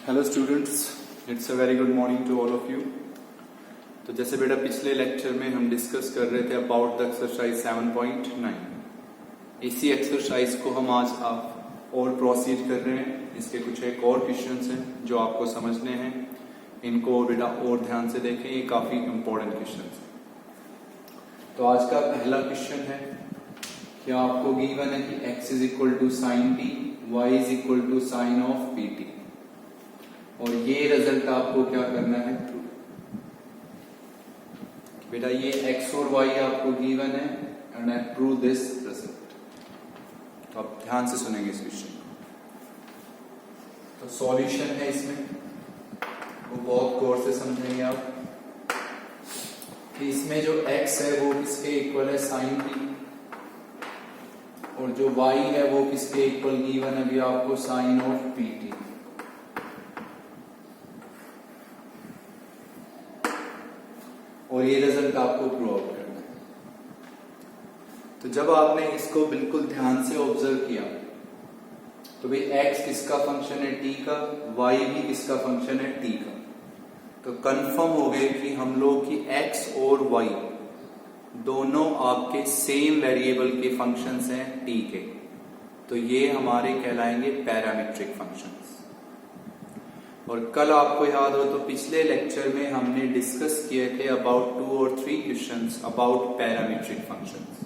Hello students, it's a very good morning to all of you. तो जैसे बेटा पिछले लेक्चर में हम डिस्कस कर रहे थे अबाउट द एक्सरसाइज 7.9, इसी एक्सरसाइज को हम आज आप और प्रोसीड कर रहे हैं। इसके कुछ एक और क्वेश्चंस हैं जो आपको समझने हैं, इनको बेटा और ध्यान से देखें, ये काफी इंपॉर्टेंट क्वेश्चंस हैं। तो आज का पहला क्वेश्चन है कि आपको गिवन है कि x is equal to sine t, y is equal to sine of p T, और ये रिजल्ट आपको क्या करना है, प्रूव। बेटा ये x और y आपको गिवन है and I prove this result. तो आप ध्यान से सुनेंगे इस क्वेश्चन को। तो सॉल्यूशन है इसमें, वो बहुत गौर से समझेंगे आप कि इसमें जो x है वो किसके इक्वल है, साइन t, और जो y है वो किसके इक्वल गिवन है अभी आपको, साइन ऑफ पी टी। और ये रिजल्ट आपको प्रूव आउट करना है। तो जब आपने इसको बिल्कुल ध्यान से ऑब्जर्व किया तो भाई x किसका फंक्शन है, t का, y भी किसका फंक्शन है, t का। तो कंफर्म हो गए कि हम लोग की x और y दोनों आपके सेम वेरिएबल के फंक्शंस हैं t के। तो ये हमारे कहलाएंगे पैरामीट्रिक फंक्शंस। और कल आपको याद हो तो पिछले लेक्चर में हमने डिस्कस किए थे अबाउट 2 और 3 क्वेश्चंस अबाउट पैरामीट्रिक फंक्शंस।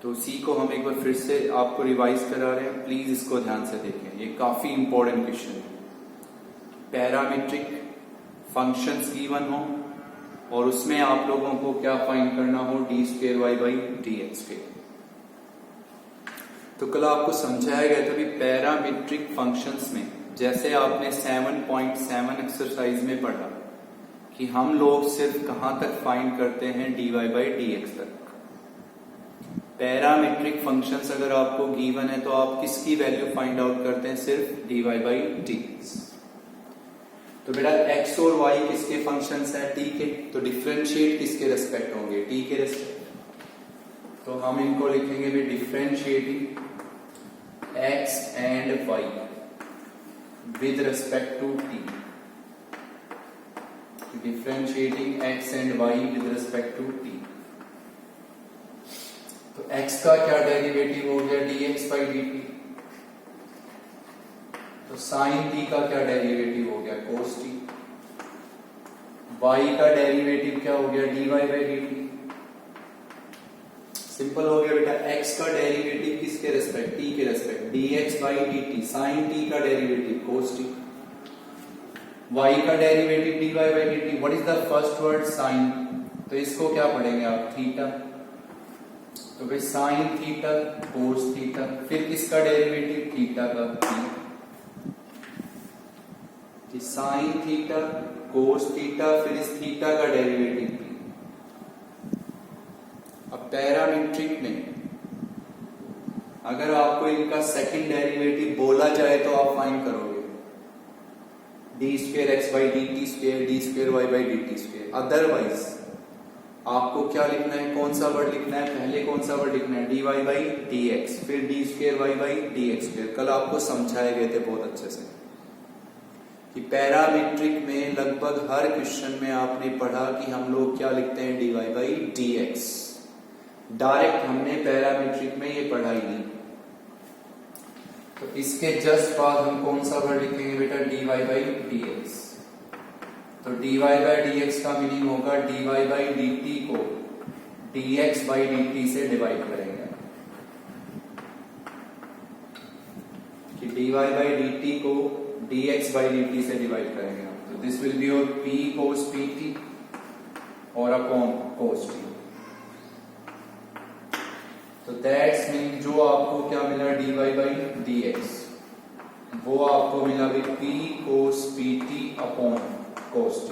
तो उसी को हम एक बार फिर से आपको रिवाइज करा रहे हैं, प्लीज इसको ध्यान से देखें, ये काफी इंपॉर्टेंट क्वेश्चन है। पैरामीट्रिक फंक्शंस गिवन हो और उसमें आप लोगों को क्या फाइंड करना हो, d square Y by D x square. तो कल आपको समझाया गया था भी पैरामीट्रिक फंक्शंस में, जैसे आपने 7.7 एक्सरसाइज में पढ़ा कि हम लोग सिर्फ कहां तक फाइंड करते हैं, dy बाई डी एक्स तक। पैरामीट्रिक फंक्शंस अगर आपको गिवन है तो आप किसकी वैल्यू फाइंड आउट करते हैं, सिर्फ dy बाई डी एक्स। तो बेटा x और y किसके फंक्शंस हैं, t के। तो डिफरेंशिएट किसके रेस्पेक्ट होंगे, t के रेस्पेक्ट। तो हम इनको लिखेंगे भी differentiating x and y with respect to t, differentiating x and y with respect to t। तो x का क्या डेरिवेटिव हो गया, dx by dt। तो sin t का क्या डेरिवेटिव हो गया, cos t। y का डेरिवेटिव क्या हो गया, dy by dt। सिंपल हो गया बेटा, x का डेरिवेटिव किसके रेस्पेक्ट, t के respect, dx by dt, sin t का डेरिवेटिव cos t, y का derivative dy by dt। What is the first word, sin। तो इसको क्या पढ़ेंगे आप, थीटा। तो भाई sin थीटा cos थीटा, फिर किसका डेरिवेटिव, थीटा का, कि sin थीटा cos थीटा, फिर इस थीटा का डेरिवेटिव। अब पैरामीट्रिक में अगर आपको इनका सेकंड डेरिवेटिव बोला जाए तो आप फाइंड करोगे, d square x by d t square, D square Y by d t square. Otherwise आपको क्या लिखना है, कौन सा वर्ड लिखना है, पहले कौन सा वर्ड लिखना है, D Y by D X, फिर D square Y by D x square. कल आपको समझाए गए थे बहुत अच्छे से कि पैरामीट्रिक में लगभग हर क्वेश्चन में आपने पढ़ा कि हम लोग क्या लिखते हैं, d Y by D x. Direct हमने पैरामीट्रिक में ये पढ़ाई नहीं। तो इसके जस्ट बाद हम कौन सा वर्ड लिखेंगे बेटा, dy बाई डी एक्स। तो dy बाई डी एक्स का मीनिंग होगा dy बाई डी टी को dx बाई डी टी से डिवाइड करेंगे, कि dy बाई डी टी को dx बाई डी टी से डिवाइड करेंगे। तो this will be your p cos pt और अपॉन cos t। तो दैट्स मीन जो आपको क्या मिला, dy बाई डी एक्स, वो आपको मिला भी p cos pt upon cos t।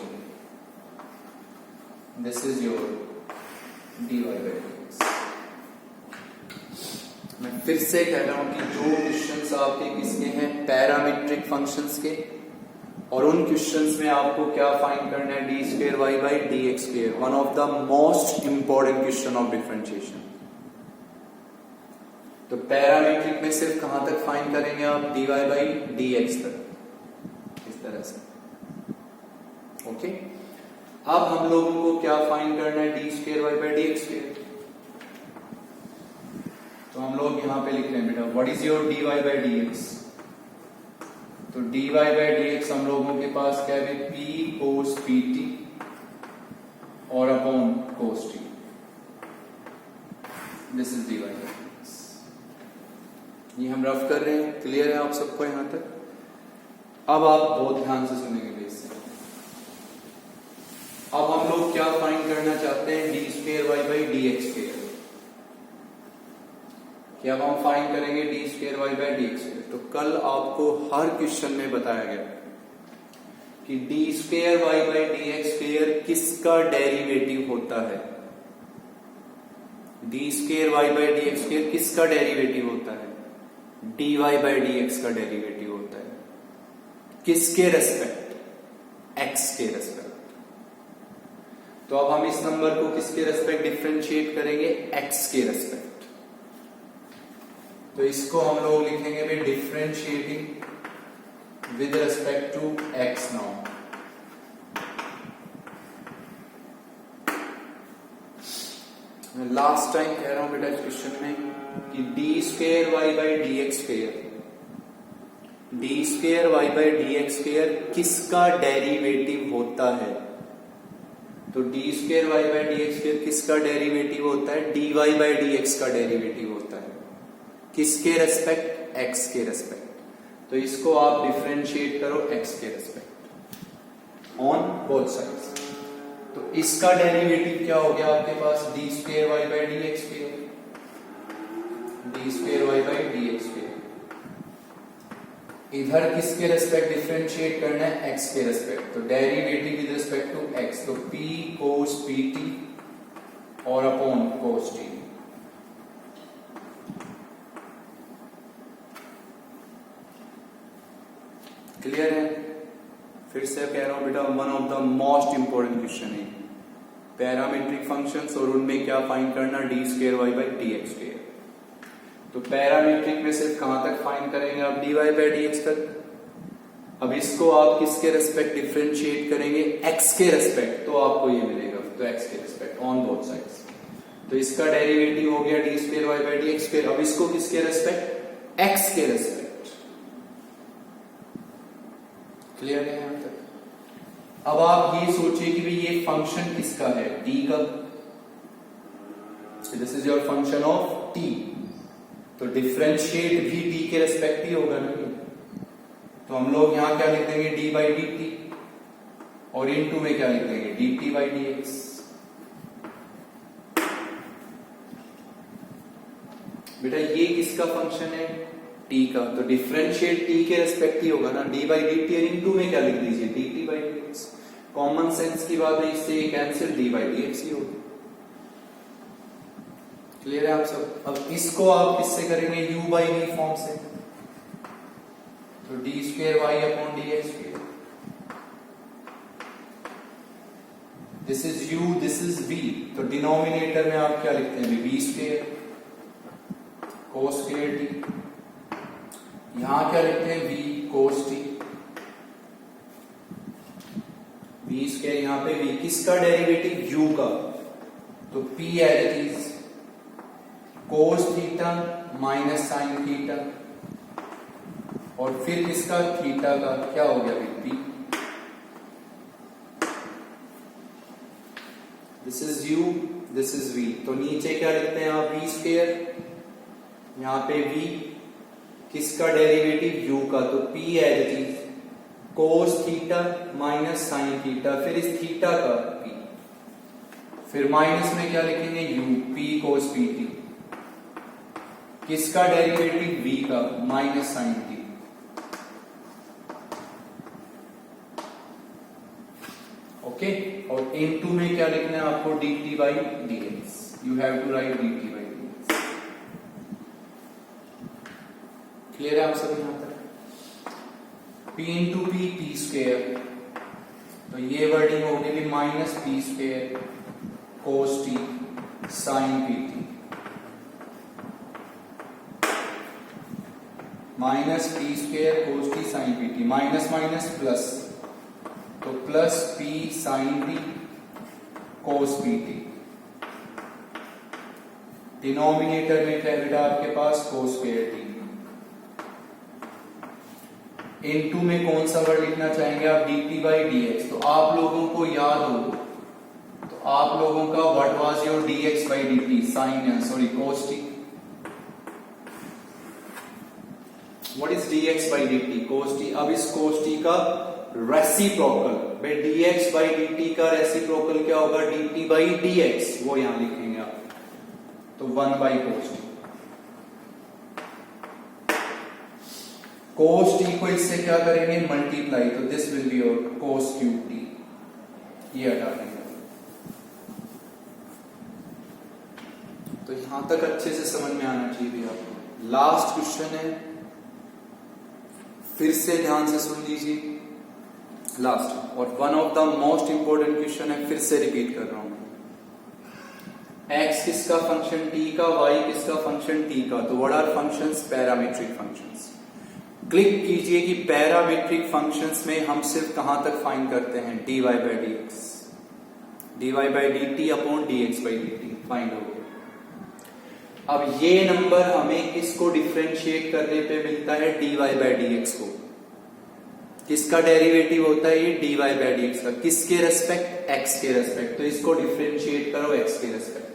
This is your dy by D x. मैं फिर से कह रहा हूं कि जो क्वेश्चंस आपके किसके हैं, पैरामीट्रिक फंक्शंस के, और उन क्वेश्चंस में आपको क्या फाइंड करना है, D square Y by D x square, one of the most important question of differentiation. तो पैरामीट्रिक में सिर्फ कहां तक फाइंड करेंगे आप, dy बाई डी एक्स तक। तरह से। ओके, अब हम लोगों को क्या फाइंड करना है, D square Y by D x square. तो हम लोग यहां पे लिख रहे हैं बेटा what is your D Y by D X. तो D Y by D X हम लोगों के पास क्या है, पी कोस पी टी और upon cos T. This is D Y by D x. ये हम रफ कर रहे हैं, क्लियर है आप सबको यहां तक। अब आप बहुत ध्यान से सुनेंगे बेस से। अब हम लोग क्या फाइंड करना चाहते हैं, d square Y by D x square. क्या हम फाइंड करेंगे d square Y by D x square. तो कल आपको हर क्वेश्चन में बताया गया कि d square Y by D x square किसका डेरिवेटिव होता है। D square Y by D x square किसका डेरिवेटिव होता है, D Y by D x का डेरिवेटिव होता है। किसके रेस्पेक्ट, एक्स के रेस्पेक्ट। तो अब हम इस नंबर को किसके रेस्पेक्ट डिफरेंशिएट करेंगे, एक्स के रेस्पेक्ट। तो इसको हम लोग लिखेंगे भाई differentiating with respect to x now. मैं लास्ट टाइम कह रहा हूं बेटा इस क्वेश्चन में कि d square Y by D x square, D square Y by D x square किसका डेरिवेटिव होता है। तो d square Y by D x square किसका डेरिवेटिव होता है, D Y by D x का डेरिवेटिव होता है। किसके रेस्पेक्ट, एक्स के रेस्पेक्ट। तो इसको आप डिफरेंशिएट करो एक्स के रेस्पेक्ट ऑन बोथ साइड्स। तो इसका डेरिवेटिव क्या हो गया आपके पास, D square Y by D x square, D square Y by D x square. इधर किसके रेस्पेक्ट डिफरेंशिएट करना है, एक्स के रेस्पेक्ट। तो derivative with respect to x, तो पी कोस पी टी और अपॉन कोस टी। क्लियर है। फिर से कह रहा हूं बेटा one of the most important question है पैरामीट्रिक फंक्शंस और उनमें क्या फाइंड करना, d square Y by D x square. तो पैरामीट्रिक में सिर्फ कहां तक फाइंड करेंगे आप, d Y by D x तक। अब इसको आप किसके रेस्पेक्ट डिफरेंशिएट करेंगे, एक्स के रेस्पेक्ट। तो आपको ये मिलेगा, तो एक्स के रेस्पेक्ट ऑन बोथ साइड्स। तो इसका डेरिवेटिव हो गया d square Y by D x square. अब इसको किसके रेस्पेक्ट, एक्स के रेस्पेक्ट। क्लियर है यहां तक। अब आप ये सोचिए कि भाई ये फंक्शन किसका है, टी का। This is your function of T. तो डिफरेंशिएट भी टी के रेस्पेक्ट ही होगा ना। तो हम लोग यहां क्या लिख देंगे, डी बाई डी टी, और इनटू में क्या लिख देंगे, D T by D x. बेटा ये किसका फंक्शन है, टी का। तो डिफरेंशिएट टी के रेस्पेक्ट ही होगा ना, डी बाई डी टी। और इनटू में क्या लिख दीजिए, D T by D x. Common sense की बात है, इससे ये cancel, D by D X ही होगा। क्लियर है आप सब। अब इसको आप किससे करेंगे, यू बाई वी फॉर्म से। तो d square y upon d x square. This is u, this is v. तो डिनोमिनेटर में आप क्या लिखते हैं, v square cos square t. यहां क्या लिखते हैं, v cos t. V square यहां पे वी किसका डेरिवेटिव, यू का। तो p as it is cos theta minus sine theta, और फिर इसका थीटा का क्या हो गया, p. This is u, this is v. तो नीचे क्या लिखते हैं आप, वी स्क्वायर, यहां पे वी किसका डेरिवेटिव, यू का। तो p as it is cos theta minus sine theta, फिर इस थीटा का पी, फिर माइनस में क्या लिखेंगे, U, P cos P T. किसका डेरिवेटिव, वी का, माइनस साइन टी। ओके। और इनटू में क्या लिखना है आपको, D T by D X. You have to write D T by D X. Clear है आप सब यहां तक। P into P, P square. तो ये वर्डिंग होगी minus P square cos T sine P T. Minus P square cos T sine P T, minus minus plus, तो plus P sine t cos P T. Denominator में क्या है बेटा आपके पास, कोस square T. Into में कौन सा वर्ड लिखना चाहेंगे आप, D T by D X. तो आप लोगों को याद हो, तो आप लोगों का what was your d x by d t, sine sorry cos t. What is d x by d t, cos t. अब इस कोस टी का रेसिप्रोकल, भाई d x by d t का रेसिप्रोकल क्या होगा, d T by D x, वो यहां लिखेंगे आप, तो 1 by cos t. Cos t को इससे क्या करेंगे, मल्टीप्लाई, तो this will be your cos cube T, ये हटा देंगे। तो यहां तक अच्छे से समझ में आना चाहिए आपको। लास्ट क्वेश्चन है, फिर से ध्यान से सुन लीजिए, लास्ट और one of the most important question है, फिर से रिपीट कर रहा हूं। x किसका फंक्शन t का, y किसका फंक्शन t का, तो what are functions, parametric functions. Click कीजिए कि पैरामीट्रिक फंक्शंस में हम सिर्फ कहां तक फाइंड करते हैं, dy by D x, dy by d T upon dx by d T find हो गया। अब ये नंबर हमें किसको डिफरेंशिएट करने पे मिलता है, dy बाई डी एक्स को। किसका डेरिवेटिव होता है ये, dy बाई डी एक्स का, किसके रेस्पेक्ट, x के रेस्पेक्ट। तो इसको डिफरेंशिएट करो x के रेस्पेक्ट,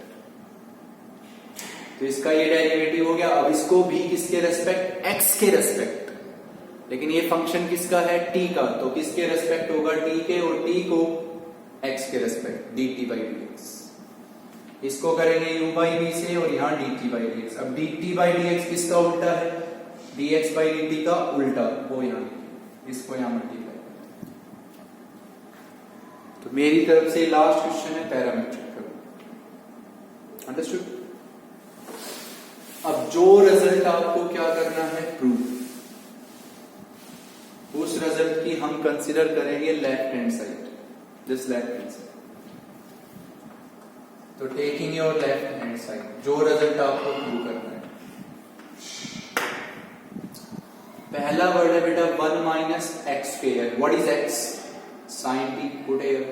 तो इसका ये डेरिवेटिव हो गया। अब इसको भी किसके रेस्पेक्ट, x के रेस्पेक्ट, लेकिन ये फंक्शन किसका है, t का, तो किसके रेस्पेक्ट होगा, t के, और t को x के respect, dt by D x. इसको करेंगे u बाई v से, और यहां dt बाई डी एक्स। अब dt बाई डी एक्स किसका उल्टा है, dx बाई dt का उल्टा, वो यहां, इसको यहां मल्टीप्लाई। तो मेरी तरफ से लास्ट क्वेश्चन है, पैरामीट्रिक करो, अंडरस्टूड। अब जो रिजल्ट आपको क्या करना है, प्रूव। उस रिजल्ट की हम कंसीडर करेंगे left hand side, this left hand side. तो taking your left hand side, जो रिजल्ट आपको प्रूव करना है। पहला वर्ड है बेटा 1 minus x square, what is x, sine T, put here.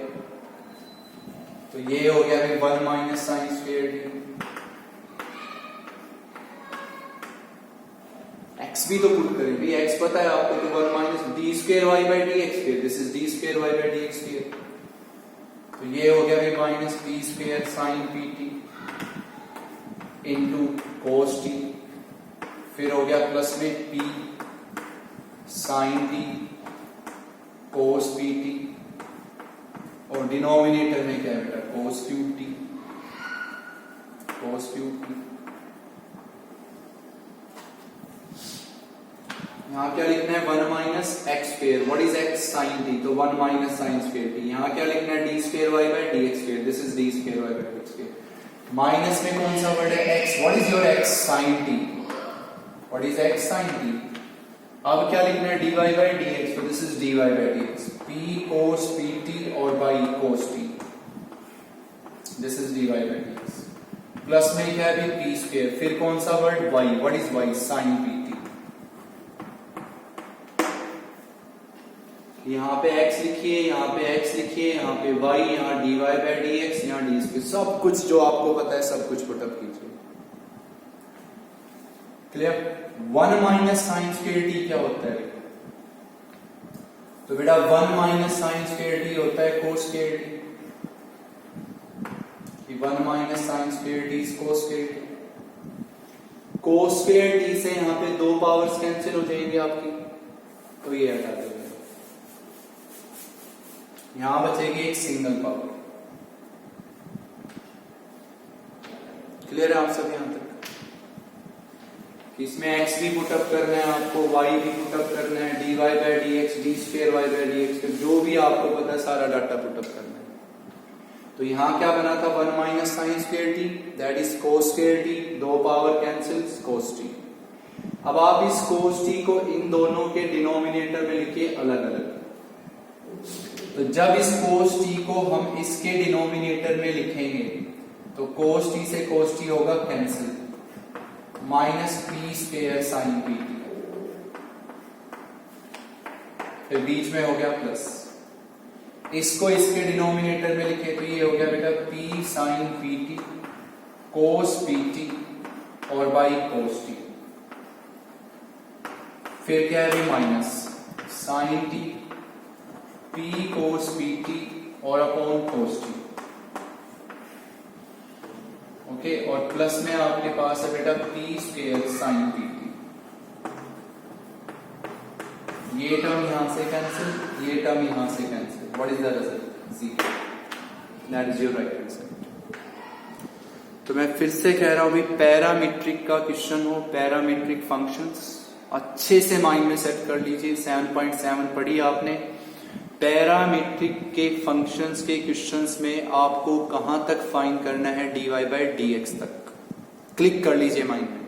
तो ये हो गया भाई 1 minus sine square T. X भी तो पुट करें भाई, एक्स पता है आपको, तो 1 minus d square Y by D x square, this is D square Y by D x square. तो ये हो गया भाई minus P square sine P t into cos t, फिर हो गया प्लस में p sine t cos P T, और डिनोमिनेटर में क्या है बेटा, cos cube t, cos cube t. यहां क्या लिखना है, 1 minus x square, what is x, sine T, तो 1 माइनस साइन स्क्वायर टी। यहां क्या लिखना है, D square Y by D x square, this is D square Y by D x square. Minus में कौन सा वर्ड है, X, what is your X, sine T, what is x, sine T. अब क्या लिखना है, D Y by D X, तो this is D Y by D X, P cos P T और by cos T, this is D Y by D x. Plus में क्या है, p square, फिर कौन सा word, y, what is y, sine P t. यहाँ पे x लिखिए, यहाँ पे x लिखिए, यहाँ पे y, यहाँ dy बाई डी एक्स, यहाँ डी स्क्वायर, सब कुछ जो आपको पता है सब कुछ पुटअप कीजिए। Clear. 1 minus sine square T क्या होता है, तो बेटा 1 माइनस साइन स्क्वायर टी होता है कोस square T, 1 minus sine square T is cos square T. Cos square T से यहाँ पे 2 पावर्स कैंसिल हो जाएंगे आपकी, तो ये हटा देंगे, यहां बचेगी एक सिंगल पावर। क्लियर है आप सब यहां तक, इसमें x भी पुटअप करना है आपको, y भी पुटअप करना है, dy by D x, D square Y by D x, जो भी आपको पता है सारा डाटा पुटअप करना है। तो यहां क्या बना था, 1 minus sine square T, that is cos square T, 2 power cancels, cos t. अब आप इस कोस टी को इन दोनों के डिनोमिनेटर में लिखिए अलग अलग। तो जब इस कोस टी को हम इसके डिनोमिनेटर में लिखेंगे तो कोस टी से कोस टी होगा cancel, minus P square sine P T, फिर बीच में हो गया प्लस, इसको इसके डिनोमिनेटर में लिखे तो ये हो गया बेटा p sin pt cos pt और बाई cos t, फिर क्या है भी minus sin t p cos pt और अपॉन cos t, ओके, और प्लस में आपके पास है बेटा p स्क्वायर sin pt, ये टर्म यहां से कैंसिल, ये टर्म यहां से cancel, what is the result? Zero, that is your right answer. तो मैं फिर से कह रहा हूं भी पैरामीट्रिक का क्वेश्चन हो, पैरामीट्रिक फंक्शंस अच्छे से माइंड में सेट कर लीजिए। 7.7 पढ़ी आपने, पैरामीट्रिक के फंक्शंस के क्वेश्चंस में आपको कहां तक फाइंड करना है? dy बाई dx तक क्लिक कर लीजिए माइंड में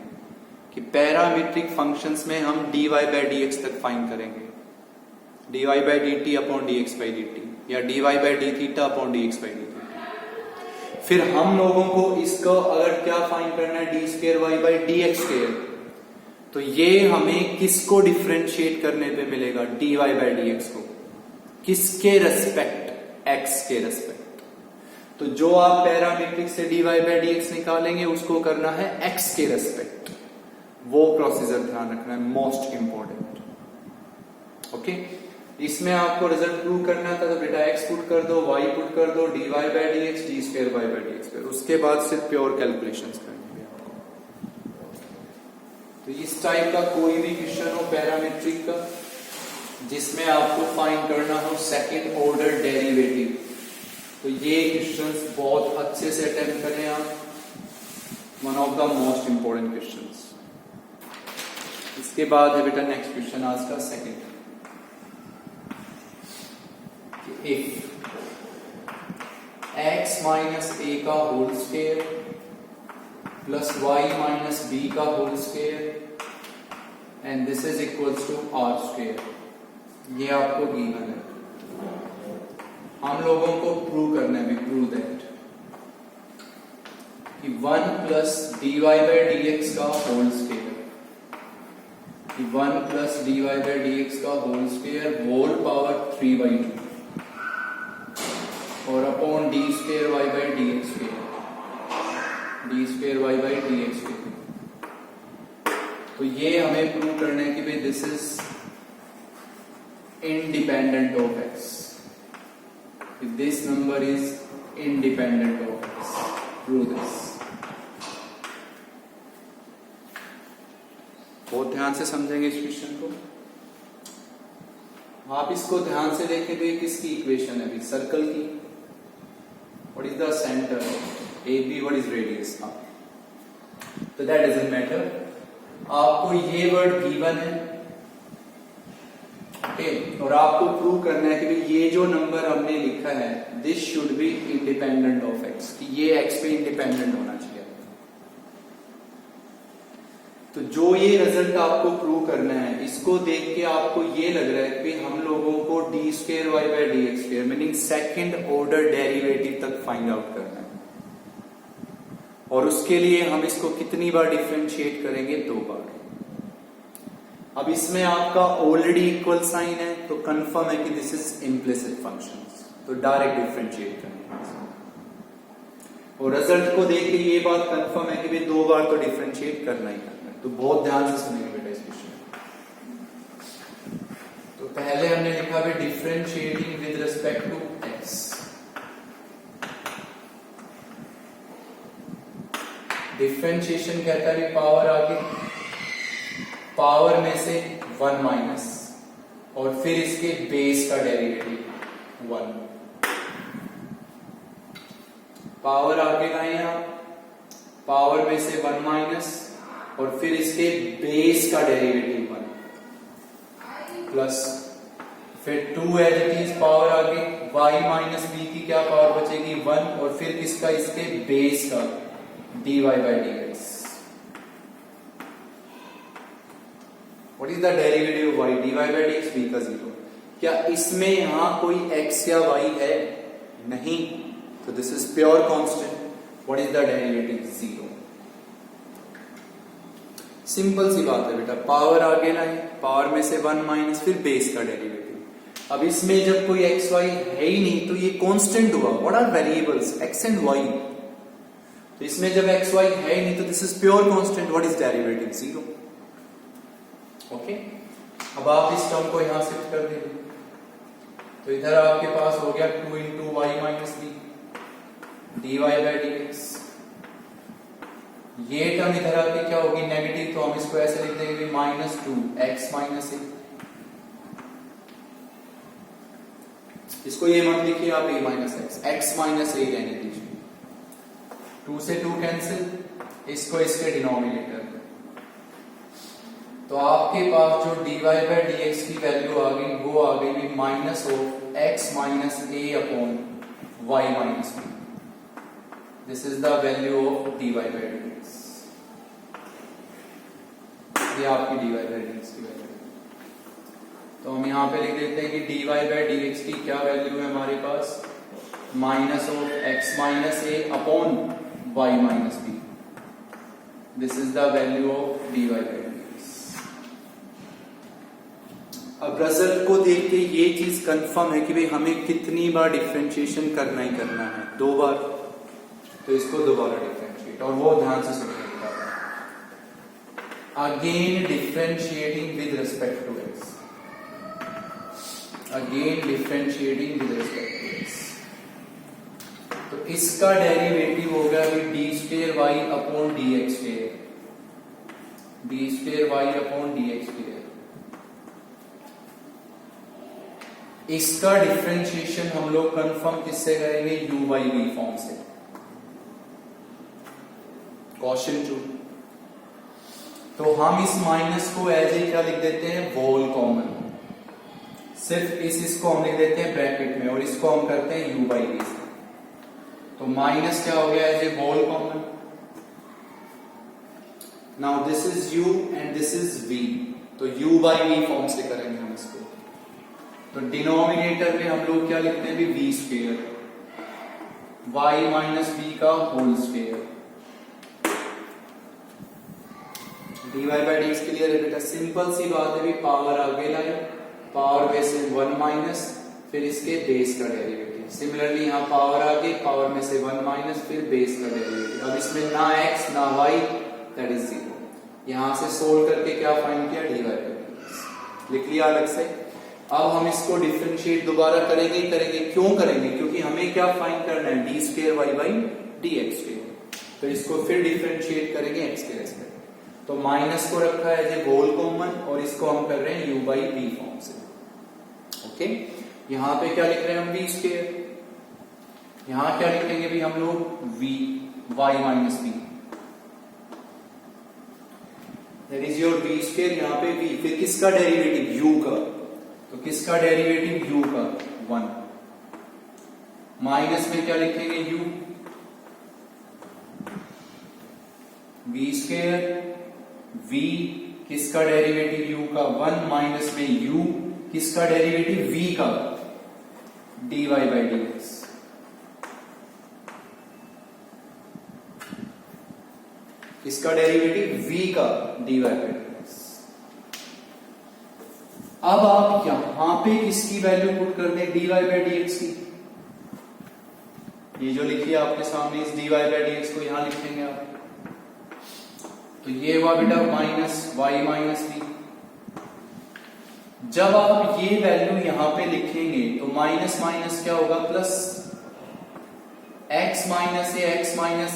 कि पैरामीट्रिक फंक्शंस में हम dy बाई dx तक फाइंड करेंगे, dy by dt upon dx by dt या dy by d theta upon dx by dt। फिर हम लोगों को इसको अगर क्या फाइंड करना है, D square Y by D x square, तो ये हमें किसको डिफ्रेंशिएट करने पे मिलेगा? dy बाई dx को, किसके रेस्पेक्ट? x के रेस्पेक्ट। तो जो आप पैरामीट्रिक से dy बाई dx निकालेंगे उसको करना है x के रेस्पेक्ट, वो प्रोसीजर ध्यान रखना है, मोस्ट इंपॉर्टेंट। ओके, इसमें आपको रिजल्ट प्रूव करना था तो बेटा x पुट कर दो, y पुट कर दो, dy by dx, d square Y by d square, उसके बाद सिर्फ प्योर कैलकुलेशंस करनी है आपको। तो इस टाइप का कोई भी क्वेश्चन हो पैरामीट्रिक का जिसमें आपको फाइंड करना हो सेकंड ऑर्डर डेरिवेटिव, तो ये क्वेश्चंस बहुत अच्छे से अटेम्प्ट करें आप, one of the most important questions. इसके बाद है बेटा नेक्स्ट क्वेश्चन आज का second, if x minus a का whole square plus y minus b का whole square and this is equals to r square, ये आपको गिवन है, हम लोगों को प्रूव करना है, प्रूव दैट कि 1 प्लस dy बाई dx का whole square, 1 plus dy by dx का होल स्क्वायर होल पावर 3/2 और upon d square Y by D x square, D square Y by D x square. तो ये हमें prove करना है कि भाई this is independent of x, this number is independent of x, prove this. बहुत ध्यान से समझेंगे इस क्वेश्चन को, आप इसको ध्यान से देखें तो ये किसकी इक्वेशन है अभी? सर्कल की। What is the center? AB, what is radius? तो that doesn't matter, आपको ये वर्ड गिवन है, ओके, और आपको प्रूव करना है कि भाई ये जो नंबर हमने लिखा है this should be independent of x, कि ये एक्स पे इंडिपेंडेंट होना चाहिए। तो जो ये रिजल्ट आपको प्रूव करना है, इसको देख के आपको ये लग रहा है कि हम लोगों को d square Y by D x square meaning second order derivative तक फाइंड आउट करना है, और उसके लिए हम इसको कितनी बार डिफरेंशिएट करेंगे? 2 बार। अब इसमें आपका ऑलरेडी इक्वल साइन है तो कंफर्म है कि दिस इज इम्प्लिसिट फंक्शंस, तो डायरेक्ट डिफरेंशिएट करेंगे, और रिजल्ट को देख के ये बात कंफर्म है कि भाई 2 बार तो डिफरेंशिएट करना ही करना है। तो बहुत ध्यान से सुनेंगे बेटा इस क्वेश्चन। तो पहले हमने लिखा है differentiating with respect to x, differentiation कहता है पावर आगे, पावर में से 1 माइनस और फिर इसके बेस का डेरिवेटिव 1, पावर आगे लाए आप, पावर में से 1 माइनस और फिर इसके बेस का डेरिवेटिव 1 प्लस फिर 2 एज इट इज, पावर आगे y माइनस बी की क्या पावर बचेगी 1 और फिर किसका? इसके बेस का dy by dx। What is the derivative of y? dy by dx, b का 0। क्या इसमें यहां कोई x या y है? नहीं, तो this is pure constant. What is the derivative? 0। Simple सी बात है बेटा, पावर आगे लाए, पावर में से 1 माइनस फिर बेस का डेरिवेटिव, अब इसमें जब कोई एक्स वाई है ही नहीं तो ये कांस्टेंट हुआ. What are variables? X and y. तो इसमें जब एक्स वाई है ही नहीं तो this is pure constant. What is derivative? 0. Okay. अब आप इस टर्म को यहां शिफ्ट कर देंगे तो इधर आपके पास हो गया 2 into y minus b d Y by D x. ये टर्म इधर आके क्या होगी? नेगेटिव. तो हम इसको ऐसे लिख देंगे माइनस 2 एक्स माइनस ए. इसको ये मत लिखिए आप a minus X. X minus A रहने दीजिए. 2 से 2 कैंसिल. इसको इसके डिनोमिनेटर में. तो आपके पास जो dy बाई डी एक्स की वैल्यू आ गई वो आ गई minus of x minus A upon Y minus B. This is the value of dy by D x. ये आपकी dy बाई डी एक्स की वैल्यू. तो हम यहां पे लिख देते हैं कि dy बाई डी एक्स की क्या वैल्यू है हमारे पास? Minus of x minus A upon Y minus B. This is the value of dy by D X. अब रिजल्ट को देख के ये चीज कंफर्म है कि भाई हमें कितनी बार डिफरेंशिएशन करना ही करना है. 2 बार. तो इसको दोबारा डिफरेंशिएट, और वो ध्यान से सुनिएगा. Again differentiating with respect to x. Again differentiating with respect to x. तो इसका डेरिवेटिव होगा d square y upon d x square. D square y upon d x square. इसका डिफरेंशिएशन हम लोग कंफर्म किससे करेंगे? u बाई v फॉर्म से. Question 2. तो हम इस माइनस को एज ए क्या लिख देते हैं? वोल कॉमन. सिर्फ इसको हम लिख देते हैं ब्रैकेट में और इसको हम करते हैं u बाई v से. तो माइनस क्या हो गया? As a whole common. Now this is u and this is v. तो u बाई v फॉर्म से करेंगे हम इसको. तो डिनोमिनेटर में हम लोग क्या लिखते हैं? v square y minus B का whole square. dy by D X clear है बेटा? सिंपल सी बात है. भी पावर आगे लाए, पावर में से 1 माइनस, फिर इसके बेस का डेरिवेटिव. सिमिलरली यहाँ पावर आगे, पावर में से 1 माइनस, फिर बेस का डेरिवेटिव. अब इसमें ना x ना y, दैट इज 0. यहां से सोल्व करके क्या फाइंड किया? dy by D x. लिख लिया अलग से. अब हम इसको डिफरेंशिएट दोबारा करेंगे ही करेंगे. क्यों करेंगे? क्योंकि हमें क्या फाइंड करना है? D square Y by D x square. तो इसको फिर डिफरेंशिएट करेंगे एक्स के रेस्पेक्ट. तो माइनस को रखा है एज ए होल कॉमन और इसको हम कर रहे हैं u बाई v फॉर्म से. ओके. यहां पे क्या लिख रहे हैं हम? v square. यहां क्या लिखेंगे भी हम लोग? v y minus b. That is your v square. यहां पे v. फिर किसका डेरिवेटिव? u का. तो किसका डेरिवेटिव? u का 1. माइनस में क्या लिखेंगे? u. v square v. किसका डेरिवेटिव? u का 1 माइनस में u. किसका डेरिवेटिव? v का dy बाई डी एक्स. किसका डेरिवेटिव? v का dy बाई डी एक्स. अब आप यहां पे किसकी वैल्यू पुट कर दें? dy बाई डी एक्स की. ये जो लिखी है आपके सामने, इस dy बाई डी एक्स को यहां लिखेंगे आप. तो ये हुआ बेटा माइनस वाई माइनस बी. जब आप ये वैल्यू यहां पे लिखेंगे तो माइनस माइनस क्या होगा? प्लस. x माइनस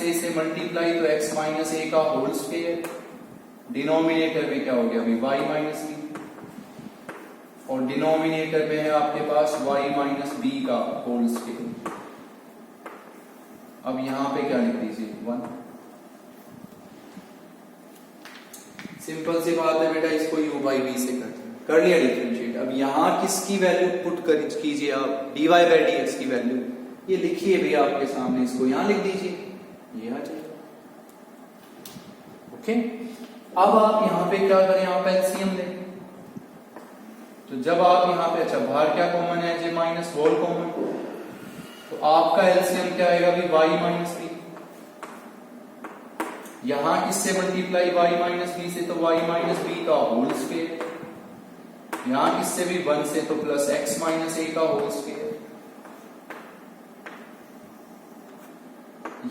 ए से मल्टीप्लाई तो x माइनस ए का होल स्क्वायर. डिनोमिनेटर में क्या हो गया? अभी y माइनस बी. और डिनोमिनेटर में है आपके पास y माइनस बी का होल स्क्वायर. अब यहां पे क्या लिख दीजिए? 1. सिंपल सी बात है बेटा. इसको u बाई v से कर लिया डिफरेंशिएट. अब यहां किसकी वैल्यू पुट कीजिए आप? dy बाई डी एक्स की वैल्यू. ये लिखिए भैया आपके सामने. इसको यहां लिख दीजिए. ये आ जाए. ओके. अब आप यहां पे क्या करें? आप एलसीएम लें. तो जब आप यहां पे, अच्छा बाहर क्या कॉमन है? जे माइनस होल कॉमन. तो आपका एलसीएम क्या आएगा? अभी y माइनस बी. यहां किससे मल्टीप्लाई? y माइनस बी से. तो y माइनस बी का होल स्क्वायर. यहां किससे भी 1 से, तो प्लस x माइनस ए का होल स्क्वायर।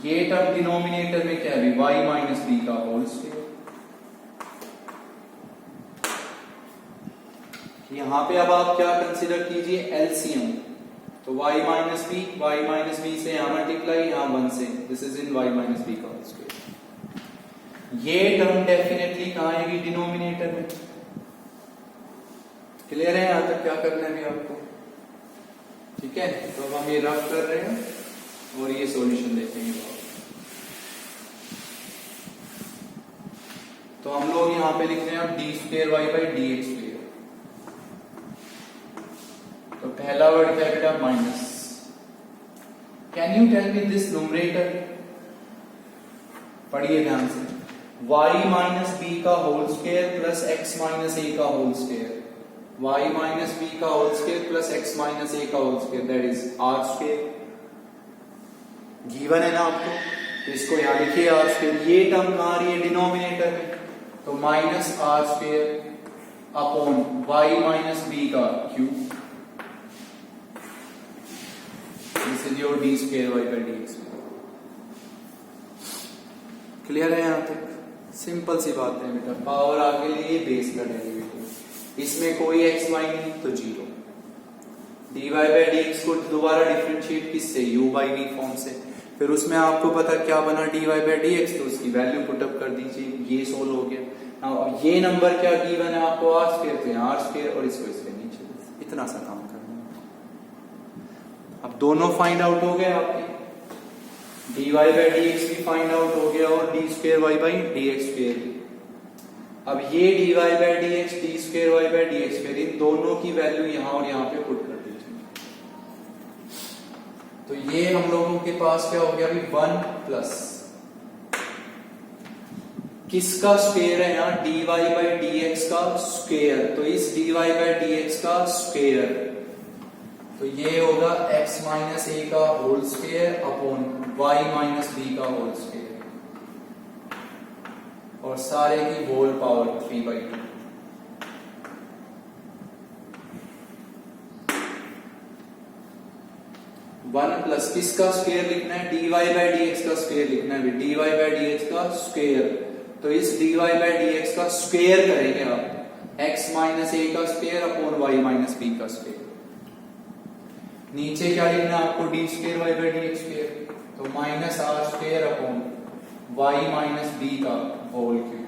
ये टर्म डिनोमिनेटर में क्या है, y माइनस बी का होल स्क्वायर। यहां पे अब आप क्या कंसीडर कीजिए, एलसीएम। तो y माइनस बी से यहां मल्टीप्लाई, यहां 1 से, this is in y minus B का होल स्क्वायर। ये टर्म डेफिनेटली कहां आएगी, डिनोमिनेटर में। क्लियर है यहां तक क्या करना है अभी आपको? ठीक है, तो अब हम ये रफ कर रहे हैं और ये सॉल्यूशन देखेंगे। तो हम लोग यहां पे लिख रहे हैं अब D square Y by D X square. तो पहला वर्ड क्या है बेटा, minus. Can you tell me this numerator? पढ़िए ध्यान से, y माइनस बी का whole square plus x minus ए का whole square, y minus B का whole square plus x minus ए का whole square, that is r square. Given है ना आपको, तो इसको यहां लिखिए r स्क्वायर। ये टर्म कहां आ रही है, डिनोमिनेटर में, तो minus r square upon y minus B का cube, this is your D square Y by D X. Clear है यहां तक? सिंपल सी बात है बेटा, पावर आगे लिए बेस का डेरिवेटिव, इसमें कोई x y नहीं तो zero. dy by D x को दोबारा डिफरेंशिएट किससे, u बाई v फॉर्म से, फिर उसमें आपको पता क्या बना, dy बाई डी एक्स, तो उसकी वैल्यू पुटअप कर दीजिए, ये सोल्व हो गया। अब ये नंबर क्या गिवन है आपको, r स्क्वायर, तो यहाँ r स्क्वायर और इसको इसके नीचे, इतना सा काम करना। अब दोनों फाइंड आउट हो गए आपके, dy बाई डी एक्स भी फाइंड आउट हो गया और D square Y by D x square भी। अब ये dy by D x, D square Y by D x square, इन दोनों की वैल्यू यहां और यहां पे पुट कर दीजिए। तो ये हम लोगों के पास क्या हो गया अभी, 1 प्लस किसका स्क्वायर है यहाँ, dy बाई डी एक्स का स्क्वायर, तो इस dy बाई डी एक्स का स्क्वायर, तो ये होगा x माइनस ए का whole square upon y minus B का होल स्क्वायर, और सारे की होल पावर 3/2। वन प्लस किसका स्क्वायर लिखना है, dy बाई डी एक्स का स्क्वायर लिखना है, dy बाई डी एक्स का स्क्वायर, तो इस dy बाई डी एक्स का स्क्वायर करेंगे आप, x माइनस ए का square upon y minus B का स्क्वायर। नीचे क्या लिखना है आपको, D square Y by D x square, तो minus are square upon Y minus B का होल क्यूब।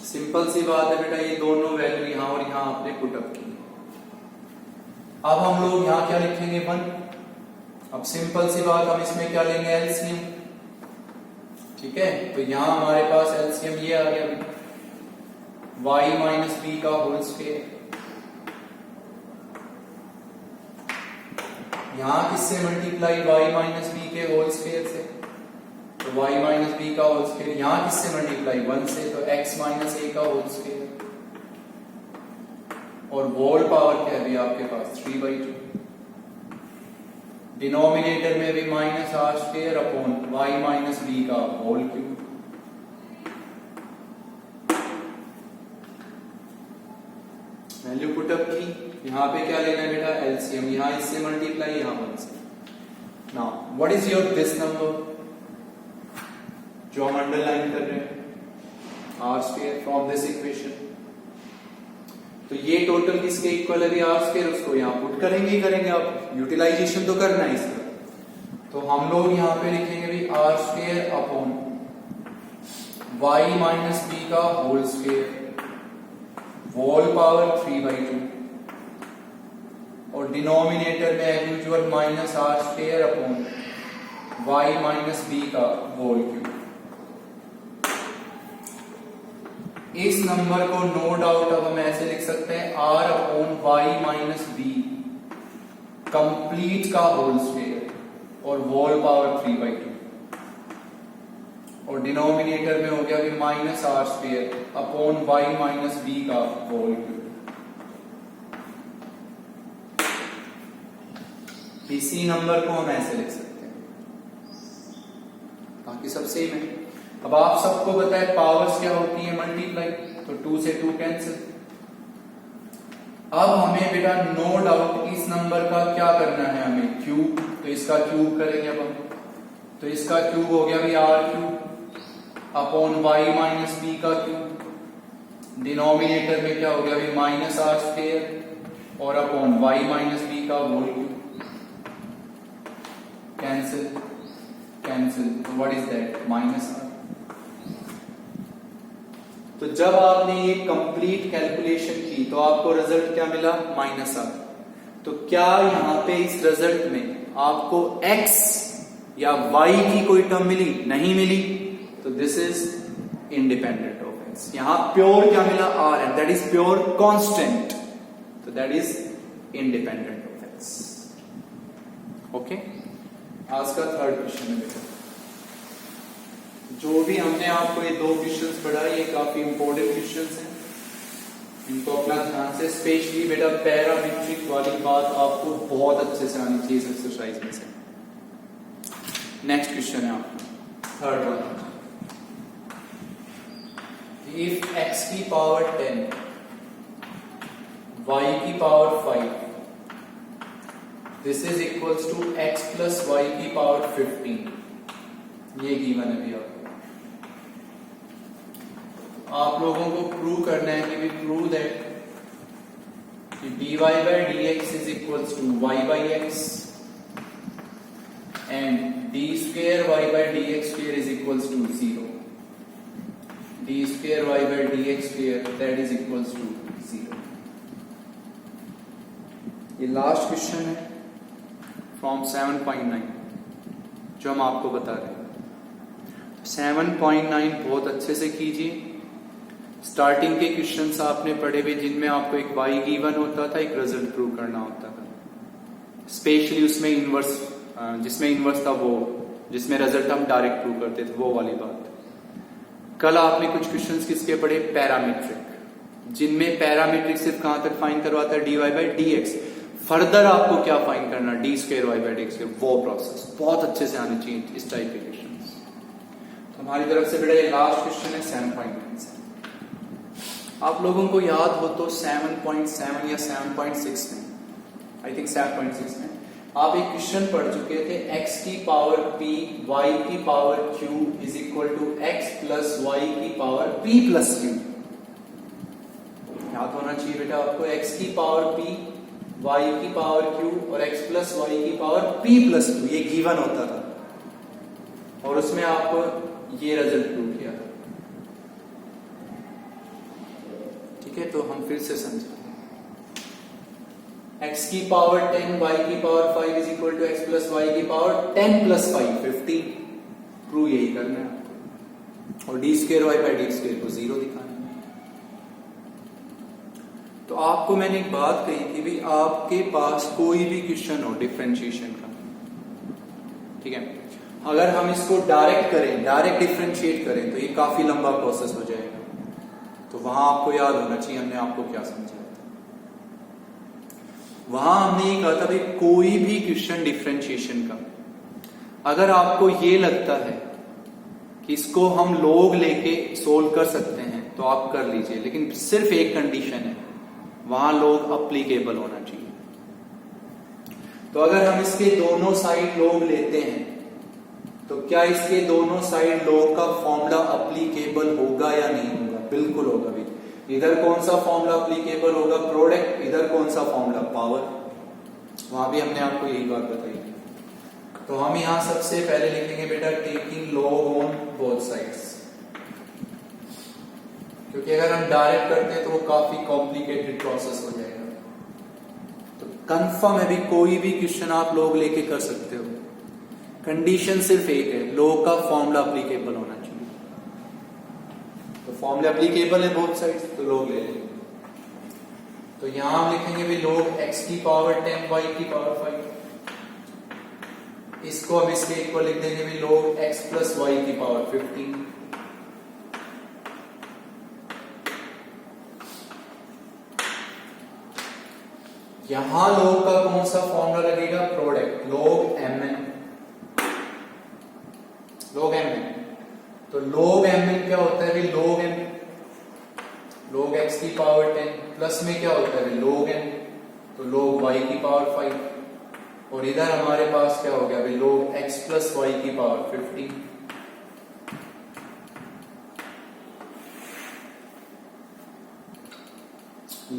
सिंपल सी बात है बेटा, ये दोनों वैल्यू यहां और यहां आपने पुटअप की। अब हम लोग यहां क्या लिखेंगे, 1। अब सिंपल सी बात, हम इसमें क्या लेंगे, एलसीएम। ठीक है, तो यहां हमारे पास एलसीएम ये आ गया, y माइनस बी का होल स्क्वायर, यहां किससे मल्टीप्लाई, y माइनस बी के होल स्क्वायर से, तो y माइनस बी का होल स्क्वायर, यहां किससे मल्टीप्लाई 1 से, तो x माइनस ए का होल स्क्वायर, और होल पावर क्या है अभी आपके पास 3/2। डिनोमिनेटर में भी minus are square upon y minus B का होल क्यूब। वैल्यू पुटअप की, यहां पे क्या लेना है बेटा, एलसीएम, यहां इससे मल्टीप्लाई, यहां 1 से। Now what is your this number जो हम अंडरलाइन कर रहे हैं, r square from this equation. तो ये टोटल किसके इक्वल है, आर स्क्वायर, उसको यहां पुट करेंगे ही करेंगे, आप यूटिलाइजेशन तो करना है इसका। तो हम लोग यहां पे लिखेंगे भी r square upon y minus B का होल स्क्वायर, होल पावर 3/2, और डिनोमिनेटर में as usual minus are square upon y minus B का होल क्यूब। इस नंबर को नो डाउट अब हम ऐसे लिख सकते हैं, r upon y minus b complete का होल स्क्वायर और होल पावर 3/2, और डिनोमिनेटर में हो गया कि minus are square upon y minus B का होल क्यूब। इसी नंबर को हम ऐसे लिख सकते हैं, बाकी सब सेम है। अब आप सबको पता है पावर्स क्या होती है, मल्टीप्लाई, तो 2 से 2 कैंसिल। अब हमें बेटा नो डाउट इस नंबर का क्या करना है, हमें क्यूब, तो इसका क्यूब करेंगे अब हम। तो इसका क्यूब हो गया भी r cube upon Y minus B का क्यूब। डिनोमिनेटर में क्या हो गया भी माइनस आर स्क्वायर और अपॉन वाई माइनस बी का होल क्यूब। कैंसिल कैंसिल, तो what is that, minus r. तो जब आपने ये कंप्लीट कैलकुलेशन की तो आपको रिजल्ट क्या मिला, माइनस आर। तो क्या यहां पे इस रिजल्ट में आपको x या y की कोई टर्म मिली, नहीं मिली, तो this is independent of x। यहां प्योर क्या मिला, r, and that is pure constant, तो that is independent of x। Okay, आज का थर्ड क्वेश्चन है बेटा। जो भी हमने आपको ये 2 क्वेश्चंस पढ़ाए ये काफी इंपॉर्टेंट क्वेश्चंस हैं, इनको अपना ध्यान से, स्पेशली बेटा पैरामीट्रिक वाली बात आपको बहुत अच्छे से आनी चाहिए इस एक्सरसाइज में से। नेक्स्ट क्वेश्चन है आपका थर्ड वन। इफ x की पावर 10 y की power 5 this is equals to x plus y की पावर 15, ये गिवन है भैया। आप लोगों को प्रूव करना है कि भी prove that dy by dx is equals to y by x and d square y by dx square is equals to 0. d square y by dx square that is equals to 0. ये last question है from 7.9 जो हम आपको बता रहे हैं। 7.9 बहुत अच्छे से कीजिए। स्टार्टिंग के क्वेश्चंस आपने पढ़े हुए जिनमें आपको एक y गिवन होता था, एक रिजल्ट प्रूव करना होता था, स्पेशली उसमें इनवर्स, जिसमें इनवर्स था वो, जिसमें रिजल्ट हम डायरेक्ट प्रूव करते थे, वो वाली बात। कल आपने कुछ क्वेश्चंस किसके पढ़े, पैरामीट्रिक, जिनमें पैरामीट्रिक सिर्फ कहां तक फाइंड करवाता है, dy by dx। फर्दर आपको क्या फाइंड करना, d square y by dx square, वो प्रोसेस बहुत अच्छे से आने चाहिए इस टाइप के क्वेश्चंस। तो हमारी तरफ से बेटा ये लास्ट क्वेश्चन है 7.9 से। आप लोगों को याद हो तो 7.7 या 7.6 में, आई थिंक 7.6 में आप एक क्वेश्चन पढ़ चुके थे, x की पावर p y की power q is equal to x plus y की पावर p प्लस q। याद होना चाहिए बेटा आपको, x की पावर p y की पावर q और x प्लस y की पावर p प्लस q, ये गिवन होता था और उसमें आपको ये रिजल्ट प्रूव किया था। ठीक है, तो हम फिर से समझें, x की पावर 10 y की power 5 is equal to x plus y की पावर 10 प्लस 5 15, प्रूव यही करना है आपको, और d square y by d square को 0 दिखाना है। तो आपको मैंने एक बात कही थी भी, आपके पास कोई भी क्वेश्चन हो डिफरेंशिएशन का, ठीक है, अगर हम इसको डायरेक्ट करें, डायरेक्ट डिफरेंशिएट करें, तो ये काफी लंबा प्रोसेस हो जाएगा। तो वहां आपको याद होना चाहिए हमने आपको क्या समझाया था। वहां हमने ये कहा था भाई कोई भी क्वेश्चन डिफरेंशिएशन का अगर आपको ये लगता है कि इसको हम लोग लेके सोल्व कर सकते हैं तो आप कर लीजिए, लेकिन सिर्फ एक कंडीशन है, वहां लोग अप्लीकेबल होना चाहिए। तो अगर हम इसके दोनों साइड लोग लेते हैं तो क्या इसके दोनों साइड लोग का फॉर्मूला अप्लीकेबल होगा या नहीं होगा? बिल्कुल होगा भी। इधर कौन सा फॉर्मूला अप्लीकेबल होगा, प्रोडक्ट, इधर कौन सा फॉर्मूला, पावर। वहां भी हमने आपको यही बात बताई थी। तो हम यहां सबसे पहले लिखेंगे बेटा taking log on both sides, क्योंकि अगर हम डायरेक्ट करते हैं तो वो काफी कॉम्प्लिकेटेड प्रोसेस हो जाएगा। तो कंफर्म है भी कोई भी क्वेश्चन आप लोग लेके कर सकते हो, कंडीशन सिर्फ एक है, लॉग का फॉर्मूला अप्लीकेबल होना चाहिए। तो फॉर्मूला अप्लीकेबल है बोथ साइड्स, तो लॉग ले लेंगे। तो यहां हम लिखेंगे भी लॉग x की पावर 10 y की पावर 5, इसको हम इसके इक्वल लिख देंगे भी log x प्लस y की पावर 15। यहां log का कौन सा फॉर्मूला लगेगा, product, log mn, log mn। तो log mn क्या होता है भाई, log m, log x की पावर 10 प्लस में क्या होता है log n, तो log y की पावर 5, और इधर हमारे पास क्या हो गया भाई log x प्लस y की power 15।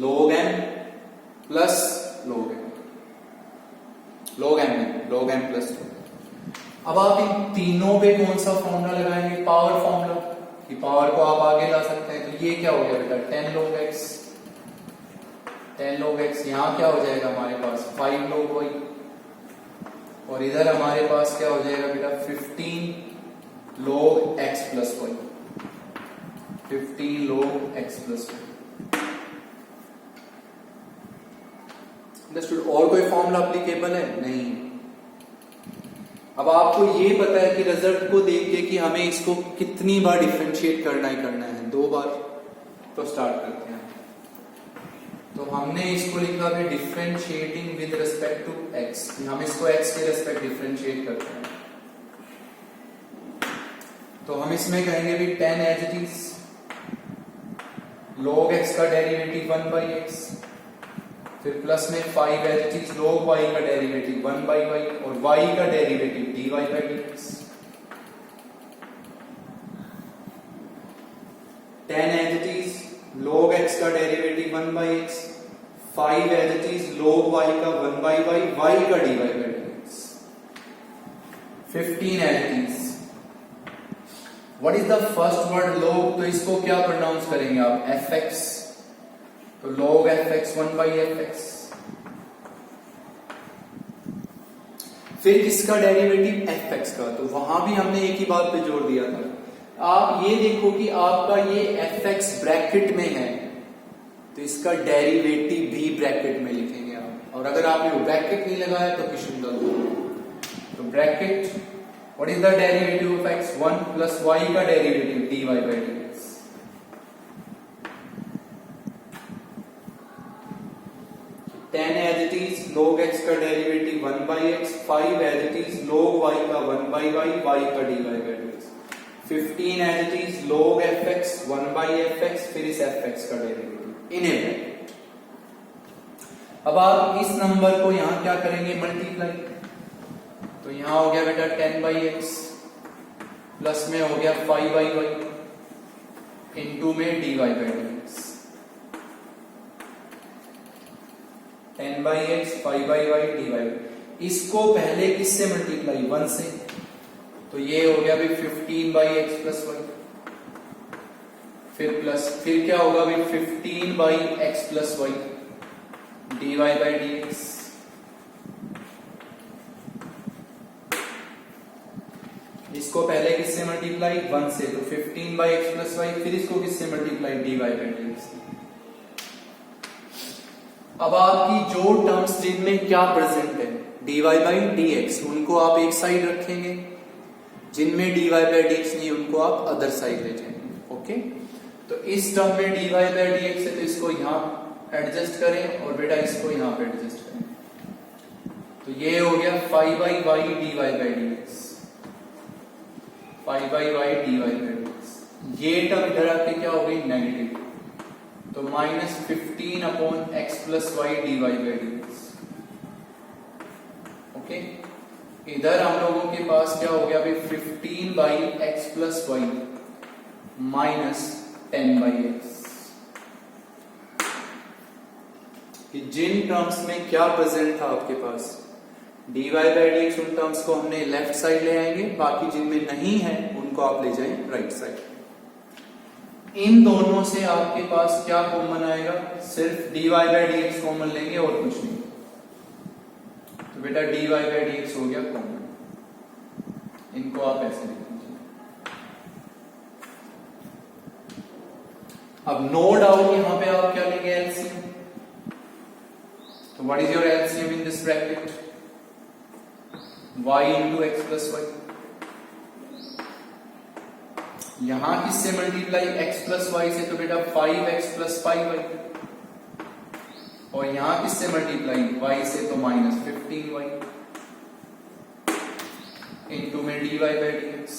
log m plus log m, log m plus. अब आप इन तीनों पे कौन सा फॉर्मूला लगाएंगे, पावर फॉर्मूला, कि पावर को आप आगे ला सकते हैं। तो ये क्या हो गया बेटा 10 log x, 10 log x, यहां क्या हो जाएगा हमारे पास 5 log y, और इधर हमारे पास क्या हो जाएगा बेटा 15 log x plus y, 15 log x plus y। Understood. और कोई फॉर्मूला एप्लीकेबल है? नहीं। अब आपको ये पता है कि रिजल्ट को देख के कि हमें इसको कितनी बार डिफरेंशिएट करना ही करना है, 2 बार। तो स्टार्ट करते हैं। तो हमने इसको लिखा है differentiating with respect to x, हम इसको x के रिस्पेक्ट डिफरेंशिएट करते हैं। तो हम इसमें कहेंगे भी 10 as it is, log x का डेरिवेटिव 1/x, फिर प्लस में 5 as it is log y का डेरिवेटिव 1/y, और y का derivative dy/dx। 10 as it is log x का derivative 1/x, 5 as it is log y का 1/y, y का dy/dx। 15 as it is, what is the first word log, तो इसको क्या pronounce करेंगे आप fx, तो log fx 1/fx। फिर किसका डेरिवेटिव fx का, तो वहां भी हमने एक ही बात पे जोर दिया था। आप ये देखो कि आपका ये fx ब्रैकेट में है, तो इसका डेरिवेटिव भी ब्रैकेट में लिखेंगे आप, और अगर आपने ब्रैकेट नहीं लगाया तो किशन गलत। तो bracket, what is the derivative of x, 1 plus y का derivative dy/dx। 10 as it is log x का derivative 1/x, 5 as it is log y का 1/y, y का dy/dx। 15 as it is log fx 1/fx, फिर इस fx का derivative in A bracket. अब आप इस नंबर को यहां क्या करेंगे, मल्टीप्लाई। तो यहां हो गया बेटा 10/x, प्लस में हो गया 5/y, इनटू में dy/dx। 10/x 5/y dy। इसको पहले किससे मल्टीप्लाई, 1 से, तो ये हो गया भाई 15/x प्लस y, फिर प्लस, फिर क्या होगा भाई 15/x प्लस y dy/dx। इसको पहले किससे मल्टीप्लाई, 1 से, तो 15/x प्लस y, फिर इसको किससे मल्टीप्लाई, dy/dx। अब आपकी जो टर्म्स जिनमें क्या प्रेजेंट है, dy/dx, उनको आप एक साइड रखेंगे, जिनमें dy/dx नहीं उनको आप अदर साइड ले जाएंगे। ओके, तो इस टर्म में dy/dx है, तो इसको यहां एडजस्ट करें, और बेटा इसको यहां पे एडजस्ट करें। तो ये हो गया 5/y dy/dx, 5/y dy/dx। ये टर्म इधर आके क्या हो गई, नेगेटिव, तो -15/x plus y dy/dx। Okay, इधर हम लोगों के पास क्या हो गया भाई 15/x plus y minus 10/x। कि जिन टर्म्स में क्या प्रेजेंट था आपके पास dy/dx, उन टर्म्स को हमने लेफ्ट साइड ले आएंगे, बाकी जिनमें नहीं है उनको आप ले जाएं राइट साइड। इन दोनों से आपके पास क्या कॉमन आएगा, सिर्फ dy/dx कॉमन लेंगे और कुछ नहीं। तो बेटा dy/dx हो गया कॉमन, इनको आप ऐसे लिख लीजिए। अब नो डाउट यहां पे आप क्या लेंगे, एलसीएम। तो what is your LCM in this bracket, y into x plus y. यहां किससे मल्टीप्लाई, x प्लस वाई से, तो बेटा 5x प्लस 5y, और यहां किससे मल्टीप्लाई, y से, तो -15y, इनटू में dy/dx।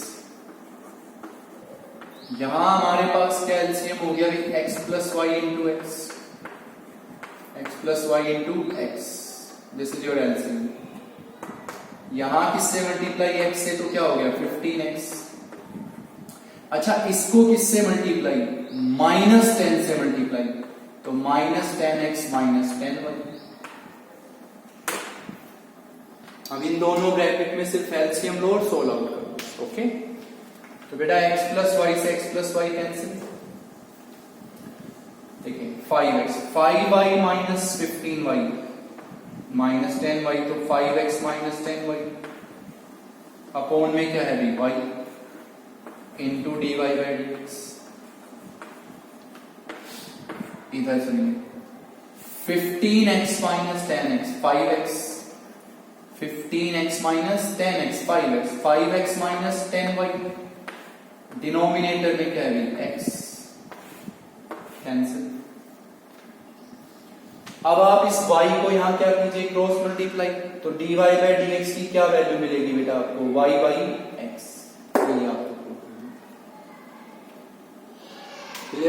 यहां हमारे पास क्या एलसीएम हो गया x plus y into x, x plus y into x, this is your LCM. यहां किससे मल्टीप्लाई x से, तो क्या हो गया 15x। अच्छा इसको किससे मल्टीप्लाई, -10 से मल्टीप्लाई, तो -10x -10y। अब इन दोनों ब्रैकेट में सिर्फ एलसीएम लो और सोल्व आउट करो। ओके, तो बेटा x प्लस वाई से x प्लस वाई कैंसिल, देखिए 5x, 5y minus 15y minus 10y, तो 5x माइनस 10y अपॉन में क्या है भी y into dy by dx। इधर सुनिए 15x minus 10x 5x, 15x minus 10x 5x, 5x minus 10y, denominator में क्या है x, कैंसिल। अब आप इस y को यहां क्या कीजिए, क्रॉस मल्टीप्लाई, तो dy बाई dx की क्या वैल्यू मिलेगी बेटा आपको, y बाई x। ये आपको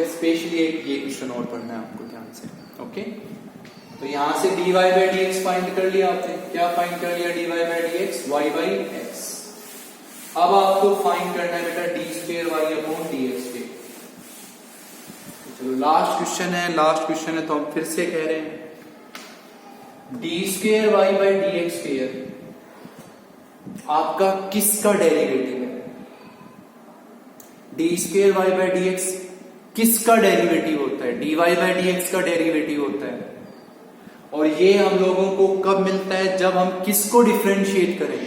स्पेशली एक ये क्वेश्चन और पढ़ना है आपको ध्यान से। ओके, तो यहां से dy बाई dx फाइंड कर लिया आपने, क्या फाइंड कर लिया, dy by dx y by x। अब आपको फाइंड करना है बेटा d square y upon d x square. चलो लास्ट क्वेश्चन है तो हम फिर से कह रहे हैं d square Y by D x square आपका किसका डेरिवेटिव है, D square Y by D x किसका डेरिवेटिव होता है, D Y by D x का डेरिवेटिव होता है। और ये हम लोगों को कब मिलता है, जब हम किसको डिफरेंशिएट करें,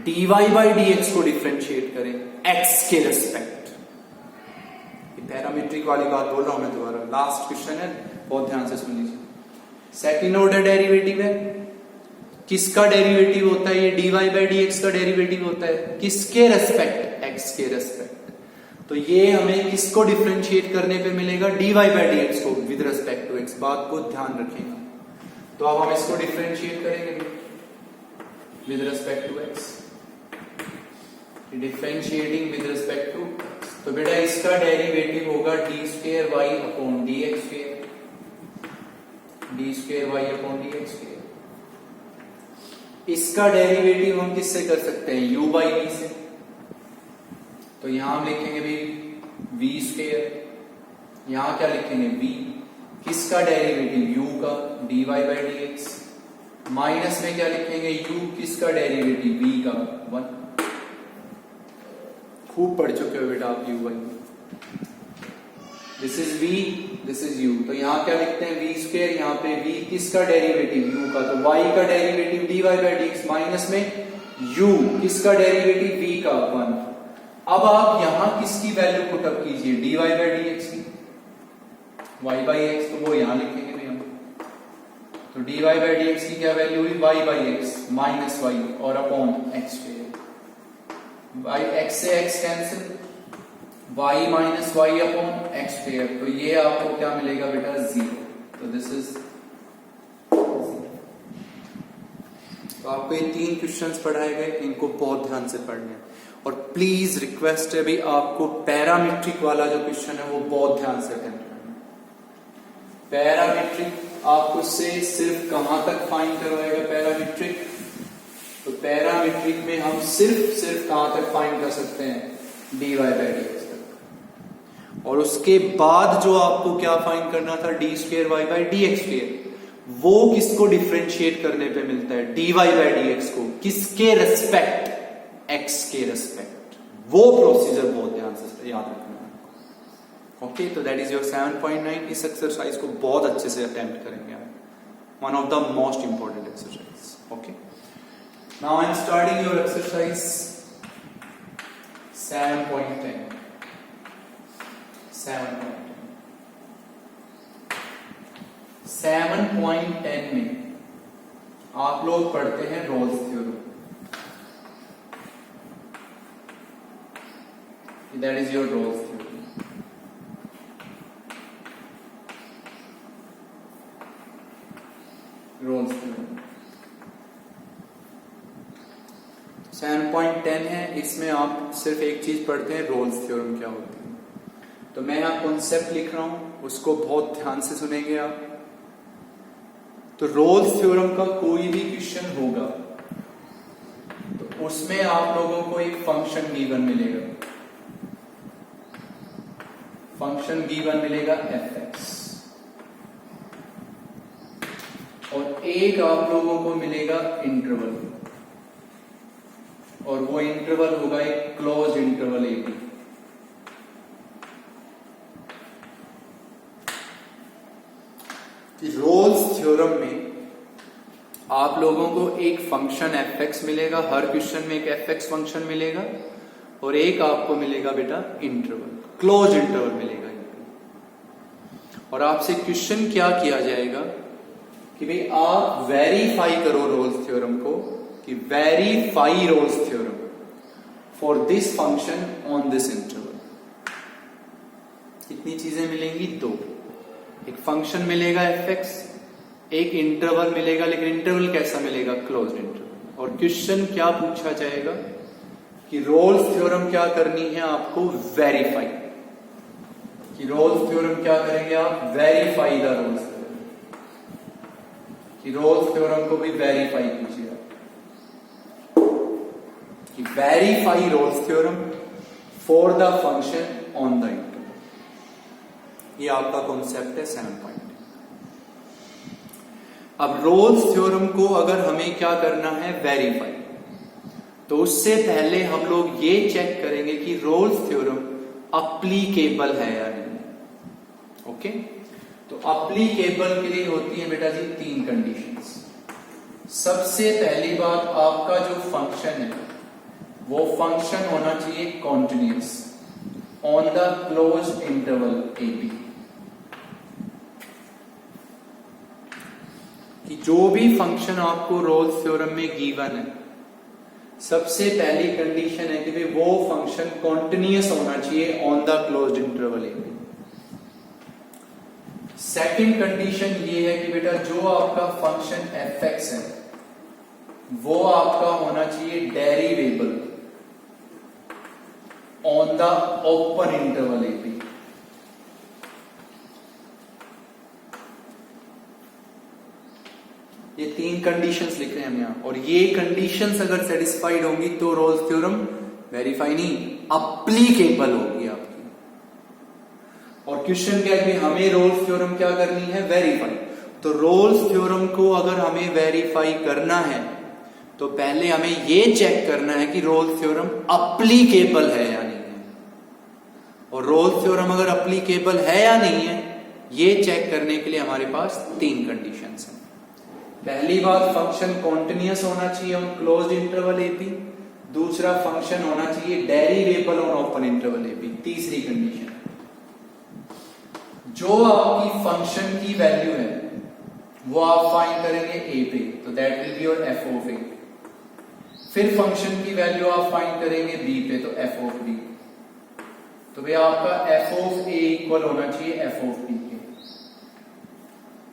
dy बाई dx को डिफरेंशिएट करें x के रेस्पेक्ट। पैरामीट्रिक वाली बात बोल रहा हूं मैं दोबारा, लास्ट क्वेश्चन है, बहुत ध्यान से सुन लीजिए। सेकंड ऑर्डर डेरिवेटिव है, किसका डेरिवेटिव होता है, ये dy बाई dx का डेरिवेटिव होता है, किसके रेस्पेक्ट, x के रेस्पेक्ट। तो ये हमें किसको डिफरेंशिएट करने पे मिलेगा, dy बाई dx को विद रेस्पेक्ट टू x। बात को ध्यान रखिएगा। तो अब हम इसको डिफरेंशिएट करेंगे with respect to x, differentiating with respect to, तो बेटा इसका डेरिवेटिव होगा d square y upon d x square, D square y upon d x square. इसका डेरिवेटिव हम किससे कर सकते हैं, u बाई वी से। तो यहां हम लिखेंगे भाई वी स्क्वायर, यहां क्या लिखेंगे v, किसका डेरिवेटिव u का, dy बाई dx, माइनस में क्या लिखेंगे u, किसका डेरिवेटिव v का 1। खूब पढ़ चुके हो बेटा आप u by, this is v, this is u, तो यहां क्या लिखते हैं v स्क्वायर, यहां पे v किसका डेरिवेटिव u का, तो y का derivative dy by dx minus में u किसका डेरिवेटिव v का 1। अब आप यहां किसकी वैल्यू पुट अप कीजिए, dy बाई dx की, y बाई x, तो वो यहां लिखेंगे भैया। तो dy बाई dx की क्या वैल्यू हुई, y by x minus y और upon x square, y x से x cancel, y minus y upon x square, तो ये आपको क्या मिलेगा बेटा 0। तो दिस इज, तो आपको ये 3 क्वेश्चंस पढ़ाए गए, इनको बहुत ध्यान से पढ़ने हैं। और प्लीज रिक्वेस्ट है भाई आपको पैरामीट्रिक वाला जो क्वेश्चन है वो बहुत ध्यान से अटेंड करना। पैरामीट्रिक आपको से सिर्फ कहां तक फाइंड करवाएगा पैरामीट्रिक, तो पैरामीट्रिक में हम सिर्फ कहां तक फाइंड कर सकते हैं, dy बाई dx तक। और उसके बाद जो आपको क्या फाइंड करना था, d square Y by D x square, वो किसको डिफरेंशिएट करने पे मिलता है, dy बाई dx को, किसके रेस्पेक्ट, x के रेस्पेक्ट। वो प्रोसीजर बहुत ध्यान से याद रखना है। ओके, तो दैट इज योर 7.9। इस एक्सरसाइज को बहुत अच्छे से अटेम्प्ट करेंगे आप, one of the most important exercise. Okay, now I am starting your exercise 7.10 7.10 में आप लोग पढ़ते हैं Rolle's theorem, that is your Rolle's theorem. Rolle's theorem 7.10 है, इसमें आप सिर्फ एक चीज पढ़ते हैं, रोल्स थ्योरम क्या होती है। तो मैं यहाँ कॉन्सेप्ट लिख रहा हूं, उसको बहुत ध्यान से सुनेंगे आप। तो रोल्स थ्योरम का कोई भी क्वेश्चन होगा तो उसमें आप लोगों को एक फंक्शन गिवन मिलेगा, फंक्शन गिवन मिलेगा fx, और एक आप लोगों को मिलेगा इंटरवल, और वो इंटरवल होगा एक क्लोज इंटरवल ए बी। रोल्स थ्योरम में आप लोगों को एक फंक्शन fx मिलेगा, हर क्वेश्चन में एक fx फंक्शन मिलेगा, और एक आपको मिलेगा बेटा इंटरवल, क्लोज इंटरवल मिलेगा। और आपसे क्वेश्चन क्या किया जाएगा कि भाई आप वेरीफाई करो रोल्स थ्योरम को, कि verify Rolle's theorem for this function on this interval. कितनी चीजें मिलेंगी? दो, एक फंक्शन मिलेगा fx, एक इंटरवल मिलेगा, लेकिन इंटरवल कैसा मिलेगा? Closed interval. और क्वेश्चन क्या पूछा जाएगा कि रोल्स थ्योरम क्या करनी है आपको? वेरीफाई। कि रोल्स थ्योरम क्या करेंगे आप? वेरीफाई द रोल्स थ्योरम, कि रोल्स थ्योरम को भी वेरीफाई कीजिए कि verify Rolle's theorem for the function on the interval. ये आपका कॉन्सेप्ट है 7 पॉइंट। अब रोल्स थ्योरम को अगर हमें क्या करना है? वेरीफाई। तो उससे पहले हम लोग ये चेक करेंगे कि रोल्स थ्योरम अप्लीकेबल है या नहीं। ओके, तो अप्लीकेबल के लिए होती है बेटा जी 3 कंडीशंस। सबसे पहली बात, आपका जो फंक्शन है वो फंक्शन होना चाहिए continuous on the closed interval A b. कि जो भी फंक्शन आपको रोल्स थ्योरम में गिवन है, सबसे पहली कंडीशन है कि भाई वो फंक्शन कॉन्टिन्यूअस होना चाहिए on the closed interval A b. Second condition ये है कि बेटा जो आपका फंक्शन fx है वो आपका होना चाहिए derivable on the open interval A B. ये 3 कंडीशंस लिख रहे हैं हम यहां, और ये कंडीशंस अगर सेटिस्फाइड होंगी तो रोल्स थ्योरम वेरीफाई नहीं, अप्लीकेबल होगी आपकी। और क्वेश्चन क्या है कि हमें रोल्स थ्योरम क्या करनी है? वेरीफाई। तो रोल्स थ्योरम को अगर हमें वेरीफाई करना है तो पहले हमें ये चेक करना है कि रोल्स थ्योरम अप्लीकेबल है या नहीं है। और रोल्स थ्योरम अगर अप्लीकेबल है या नहीं है, ये चेक करने के लिए हमारे पास 3 कंडीशंस हैं। पहली बात, फंक्शन कॉन्टिन्यूअस होना चाहिए on closed interval A B. दूसरा, फंक्शन होना चाहिए derivable on open interval A B. तीसरी कंडीशन, जो आपकी फंक्शन की वैल्यू है वो आप फाइंड करेंगे ए पे, तो that will be your F of A. फिर फंक्शन की वैल्यू आप फाइंड करेंगे बी पे, तो एफ ऑफ बी। तो भाई आपका एफ ऑफ ए इक्वल होना चाहिए एफ ऑफ बी के।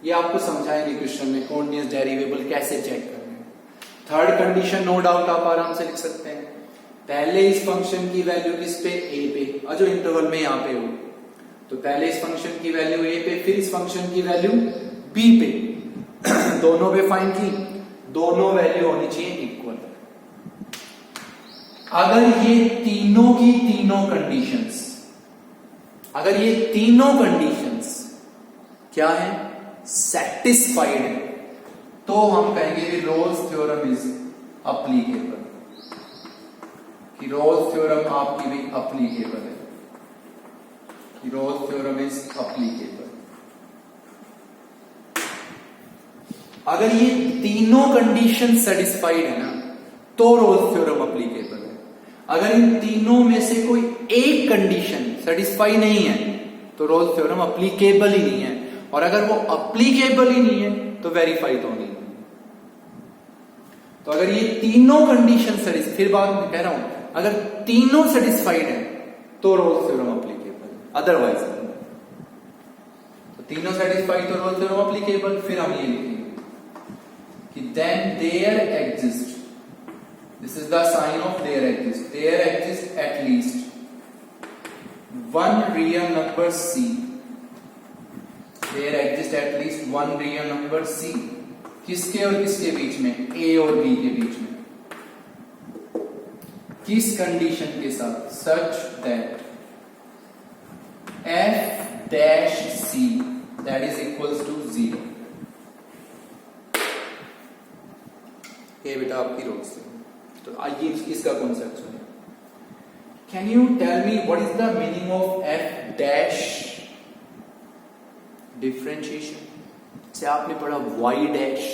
ये आपको समझाएंगे क्वेश्चन में कॉन्टिन्यूअस डेरिवेबल कैसे चेक करना है। थर्ड कंडीशन नो डाउट आप आराम से लिख सकते हैं। पहले इस फंक्शन की वैल्यू किस पे? ए पे, और जो इंटरवल में यहां पे हो, तो पहले इस फंक्शन की वैल्यू ए पे, फिर इस फंक्शन की वैल्यू बी पे। दोनों पे फाइंड की, दोनों वैल्यू होनी चाहिए इक्वल। अगर ये तीनों की तीनों कंडीशंस, अगर ये तीनों कंडीशंस क्या है? सेटिस्फाइड है, तो हम कहेंगे कि रोल्स थ्योरम इज अप्लीकेबल। कि रोल्स थ्योरम आपकी भी अप्लीकेबल है, कि रोल्स थ्योरम इज अप्लीकेबल। अगर ये तीनों कंडीशन सेटिस्फाइड है ना, तो रोल्स थ्योरम अप्लीकेबल है। अगर इन तीनों में से कोई एक कंडीशन सेटिस्फाई नहीं है तो रोल्स थ्योरम अप्लीकेबल ही नहीं है। और अगर वो अप्लीकेबल ही नहीं है तो वेरीफाई तो नहीं। तो अगर ये तीनों कंडीशन सेटिस्फाइड, फिर बात मैं कह रहा हूं, अगर तीनों सेटिस्फाइड है तो रोल्स थ्योरम अप्लीकेबल, अदरवाइज तो तीनों सेटिस्फाइड तो रोल्स थ्योरम अप्लीकेबल। फिर हम ये लिखेंगे कि then there exist, this is the sign of there exist, there exist at least one real number C, there exists at least one real number C, किसके और किसके बीच में? A और B के बीच में। किस कंडीशन के साथ? Such that f dash C that is equals to 0। ये बेटा आपकी रोज से, तो आइए इसका कॉन्सेप्ट सुनिए। Can you tell me what is the meaning of f dash differentiation? से आपने पढ़ा y dash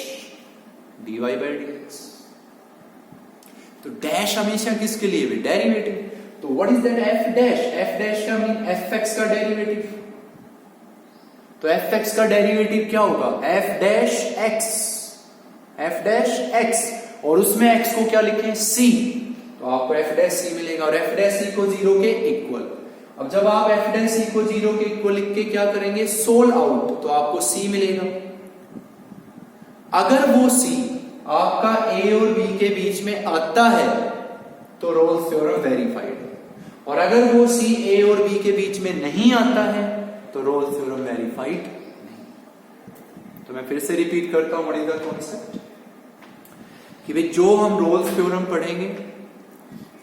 dy by dx, तो डैश हमेशा किसके लिए भी? डेरिवेटिव। तो what is that f dash? f dash का मीन fx का डेरिवेटिव। तो fx का डेरिवेटिव क्या होगा? f dash x, f dash x, और उसमें x को क्या लिखें? c, तो आपको f डैश c मिलेगा, और f डैश c को 0 के इक्वल। अब जब आप f डैश c को 0 के इक्वल लिख के क्या करेंगे? सोल्व आउट, तो आपको c मिलेगा। अगर वो c आपका a और b के बीच में आता है तो रोल्स थ्योरम वेरीफाइड है, और अगर वो c a और b के बीच में नहीं आता है तो रोल्स थ्योरम वेरीफाइड नहीं। तो मैं फिर से रिपीट करता हूं, व्हाट इज द कॉन्सेप्ट, कि भाई जो हम रोल्स थ्योरम पढ़ेंगे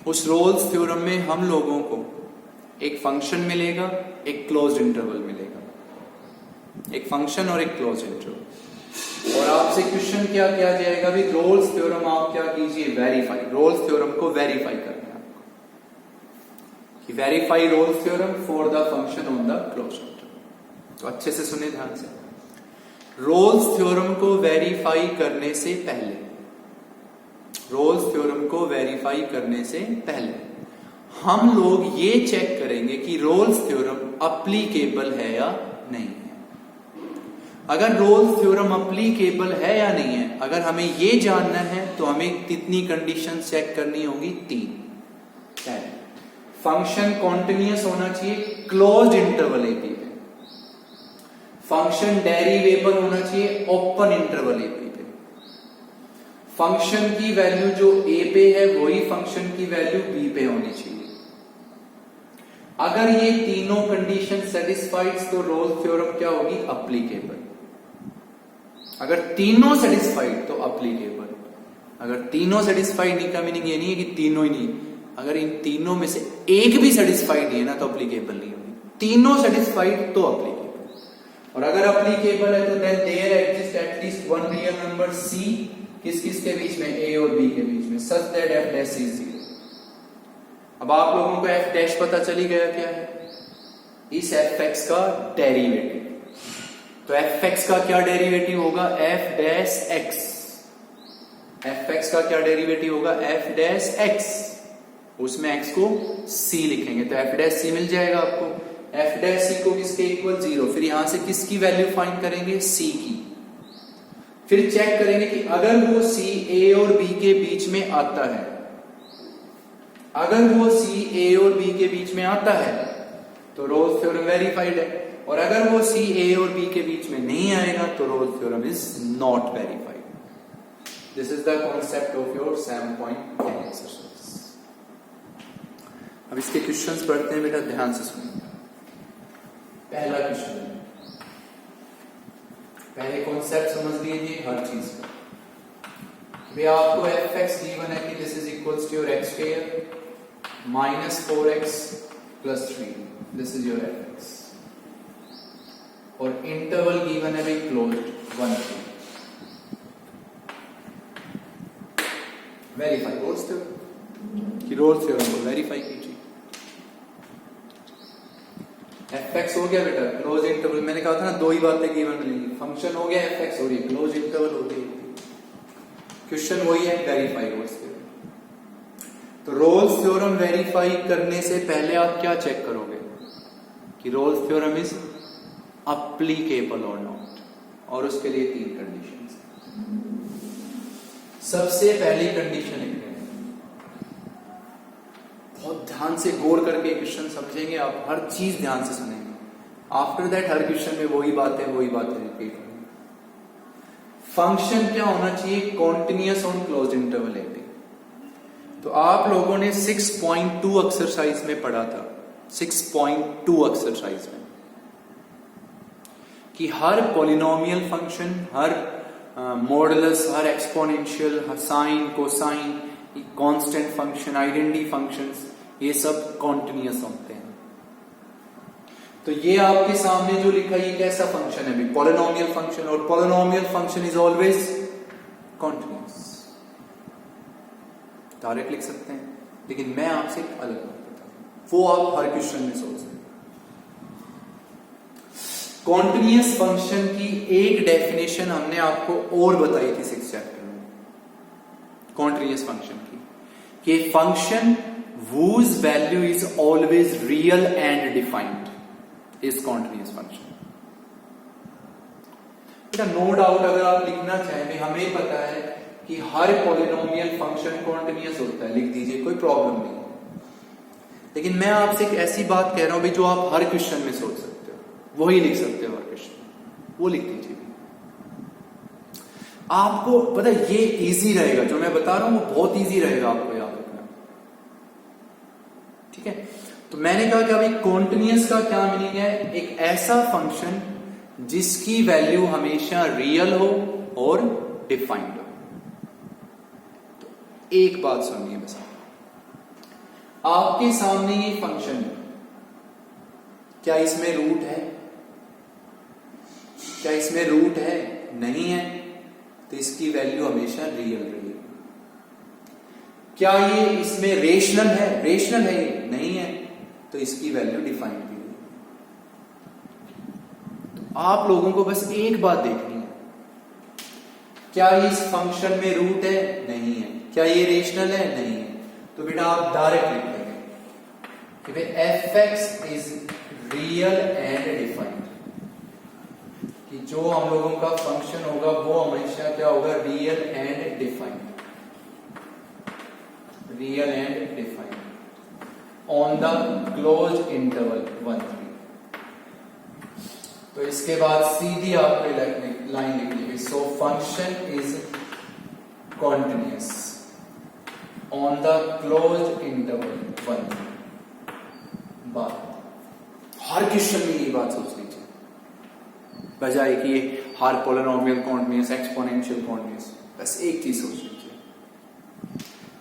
उस रोल्स थ्योरम में हम लोगों को एक फंक्शन मिलेगा, एक क्लोज्ड इंटरवल मिलेगा, एक फंक्शन और एक क्लोज्ड इंटरवल, और आपसे क्वेश्चन क्या किया जाएगा? भी रोल्स थ्योरम आप क्या कीजिए? वेरीफाई। रोल्स थ्योरम को वेरीफाई करना है आपको, कि verify Rolle's theorem for the function on the closed interval. तो अच्छे से सुनिए ध्यान से। रोल्स थ्योरम को वेरीफाई करने से पहले, रोल्स थ्योरम को वेरीफाई करने से पहले हम लोग ये चेक करेंगे कि रोल्स थ्योरम अप्लीकेबल है या नहीं है। अगर रोल्स थ्योरम अप्लीकेबल है या नहीं है, अगर हमें ये जानना है तो हमें कितनी कंडीशन चेक करनी होगी? 3। फंक्शन कॉन्टिन्यूअस होना चाहिए क्लोज्ड इंटरवल ए पे, फंक्शन डेरिवेबल होना चाहिए ओपन इंटरवल ए पे, फंक्शन की वैल्यू जो ए पे है वही फंक्शन की वैल्यू बी पे होनी चाहिए। अगर ये तीनों कंडीशन सेटिस्फाइड तो रोल्स थ्योरम क्या होगी? अप्लीकेबल। अगर तीनों सेटिस्फाइड तो अप्लीकेबल। अगर तीनों सेटिस्फाइड नहीं का मीनिंग ये नहीं है कि तीनों ही नहीं, अगर इन तीनों में से एक भी सेटिस्फाइड नहीं है ना तो अप्लीकेबल नहीं होगी। तीनों सेटिस्फाइड तो अप्लीकेबल, और अगर अप्लीकेबल है तो then there exist at least one real number c, किस किस के बीच में? a और b के बीच में, such that f dash is 0। अब आप लोगों को f डैश पता चली गया क्या है? इस fx का डेरिवेटिव। तो fx का क्या डेरिवेटिव होगा? f dash x। fx का क्या डेरिवेटिव होगा? f डैश x, उसमें x को c लिखेंगे तो f डैश c मिल जाएगा आपको। f डैश c को किसके इक्वल? 0। फिर यहां से किसकी वैल्यू फाइंड करेंगे? c की। फिर चेक करेंगे कि अगर वो c a और b के बीच में आता है, अगर वो c a और b के बीच में आता है तो रोल्स थ्योरम वेरीफाइड है, और अगर वो c a और b के बीच में नहीं आएगा तो Rolle's theorem is not verified. This is the concept of your 7.10 exercise. अब इसके क्वेश्चंस पढ़ते हैं बेटा, ध्यान से सुनिए। पहला क्वेश्चन, पहले कॉन्सेप्ट समझ लीजिए हर चीज का। वे आपको fx गिवन है कि this is equals to your x square minus 4x plus 3, this is your fx, और इंटरवल गिवन है भाई क्लोज्ड 1 3। वेरीफाई रोल्स थ्योरम, कि रोल्स थ्योरम को वेरीफाई कीजिए। fx हो गया बेटा क्लोज इंटरवल, मैंने कहा था ना दो ही बातें गिवन मिलेंगी, फंक्शन हो गया fx हो गई, क्लोज इंटरवल हो गई। क्वेश्चन वही है, वेरीफाई रोल्स थ्योरम। तो रोल्स थ्योरम वेरीफाई करने से पहले आप क्या चेक करोगे? कि रोल्स थ्योरम इज अप्लीकेबल और नॉट, और उसके लिए 3 कंडीशंस हैं। सबसे पहली कंडीशन है, बहुत ध्यान से गौर करके क्वेश्चन समझेंगे आप, हर चीज ध्यान से सुनेंगे। आफ्टर दैट हर क्वेश्चन में वही बातें रिपीट होंगी। फंक्शन क्या होना चाहिए? Continuous on closed interval A b. तो आप लोगों ने 6.2 एक्सरसाइज में पढ़ा था 6.2 एक्सरसाइज में कि हर पॉलिनोमियल फंक्शन, हर मॉडुलस, हर एक्सपोनेंशियल, हर sine, cosine, constant function, identity functions, ये सब कॉन्टिन्यूअस होते हैं। तो ये आपके सामने जो लिखा है ये कैसा फंक्शन है? पॉलिनोमियल फंक्शन, और polynomial function is always continuous. Direct लिख सकते हैं, लेकिन मैं आपसे एक अलग बात बता रहा हूं, वो आप हर क्वेश्चन में सोच सकते हैं। कॉन्टिन्यूअस फंक्शन की एक डेफिनेशन हमने आपको और बताई थी 6th चैप्टर में, कॉन्टिन्यूअस फंक्शन की, कि function whose value is always real and defined is continuous function। बेटा नो डाउट अगर आप लिखना चाहें, हमें पता है कि हर पॉलिनोमियल फंक्शन कॉन्टिन्यूअस होता है, लिख दीजिए, कोई प्रॉब्लम नहीं। लेकिन मैं आपसे एक ऐसी बात कह रहा हूं भी जो आप हर क्वेश्चन में सोच सकते हो, वही लिख सकते हो हर क्वेश्चन, वो लिख दीजिए। आपको पता है ये इजी रहेगा, जो मैं बता रहा हूं वो बहुत इजी रहेगा आपको याद रखना, ठीक है? तो मैंने कहा कि अभी कॉन्टिन्यूअस का क्या मीनिंग है? एक ऐसा फंक्शन जिसकी वैल्यू हमेशा रियल हो और डिफाइंड हो। तो एक बात सुनिए बस, आपके सामने ये फंक्शन, क्या इसमें रूट है? क्या इसमें रूट है? नहीं है, तो इसकी वैल्यू हमेशा रियल रहेगी। क्या ये इसमें रेशनल है? रेशनल है ये? नहीं है, तो इसकी वैल्यू डिफाइंड भी होगी। तो आप लोगों को बस एक बात देखनी है, क्या इस फंक्शन में रूट है? नहीं है। क्या ये रेशनल है? नहीं है। तो बेटा आप डायरेक्ट लिख लेंगे कि भाई f(x) is real and defined, कि जो हम लोगों का फंक्शन होगा वो हमेशा क्या होगा? Real and defined, real and defined on the close interval 1, 3। तो इसके बाद सीधी आपको लाइन लिखनी है, सो function is continuous on the close interval 1, 3। बात हर क्वेश्चन में ये बात सोच लीजिए, बजाय कि ये हर पॉलिनोमियल कॉन्टिन्यूअस, एक्सपोनेंशियल कॉन्टिन्यूअस, बस एक चीज सोच लीजिए,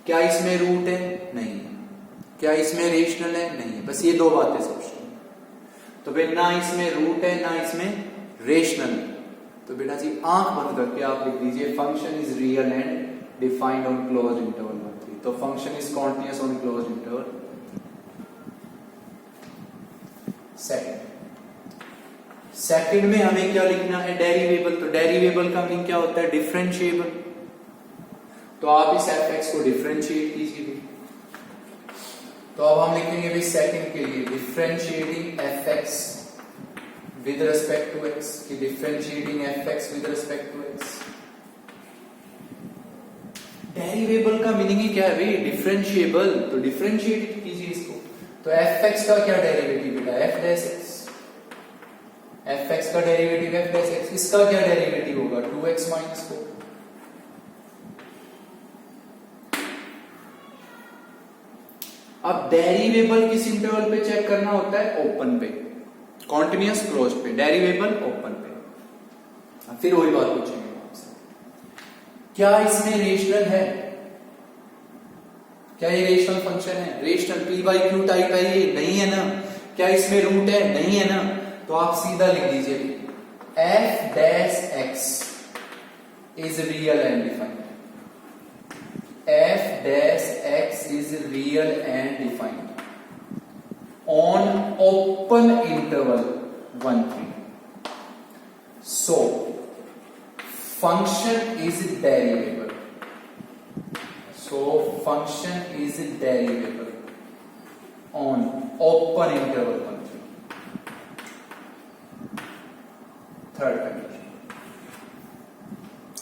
क्या इसमें रूट है? नहीं है। क्या इसमें रेशनल है? नहीं है। बस ये दो बातें सोचनी है। तो भाई ना इसमें रूट है ना इसमें रेशनल है, तो बेटा जी आंख बंद करके आप लिख दीजिए function is real and defined on close interval 1, 3। तो function is continuous on close interval. Second में हमें क्या लिखना है? डेरिवेबल। तो डेरिवेबल का मीनिंग क्या होता है? डिफरेंशिएबल। तो आप इस f(x) को डिफरेंशिएट कीजिए। तो अब हम लिखेंगे भाई सेकंड के लिए differentiating f(x) with respect to x, कि differentiating f(x) with respect to x। Derivable का मीनिंग ही क्या है भाई? डिफरेंशिएबल। तो डिफरेंशिएट कीजिए इसको। तो f(x) का क्या डेरिवेटिव बेटा? f'(x). f(x) का डेरिवेटिव f'(x), इसका क्या डेरिवेटिव होगा? 2x minus 4। अब डेरिवेबल किस इंटरवल पे चेक करना होता है? ओपन पे, कॉन्टिन्यूअस क्लोज पे, डेरिवेबल ओपन पे। फिर वही बात पूछेंगे आपसे, क्या इसमें रेशनल है? क्या ये रेशनल फंक्शन है? रेशनल p/q टाइप है ये? नहीं है ना। क्या इसमें रूट है? नहीं है ना। तो आप सीधा लिख दीजिए f'(x) is real and defined. f'(x) is real and defined on open interval 1, 3. So function is derivable. So function is derivable on open interval 1, 3. Third condition.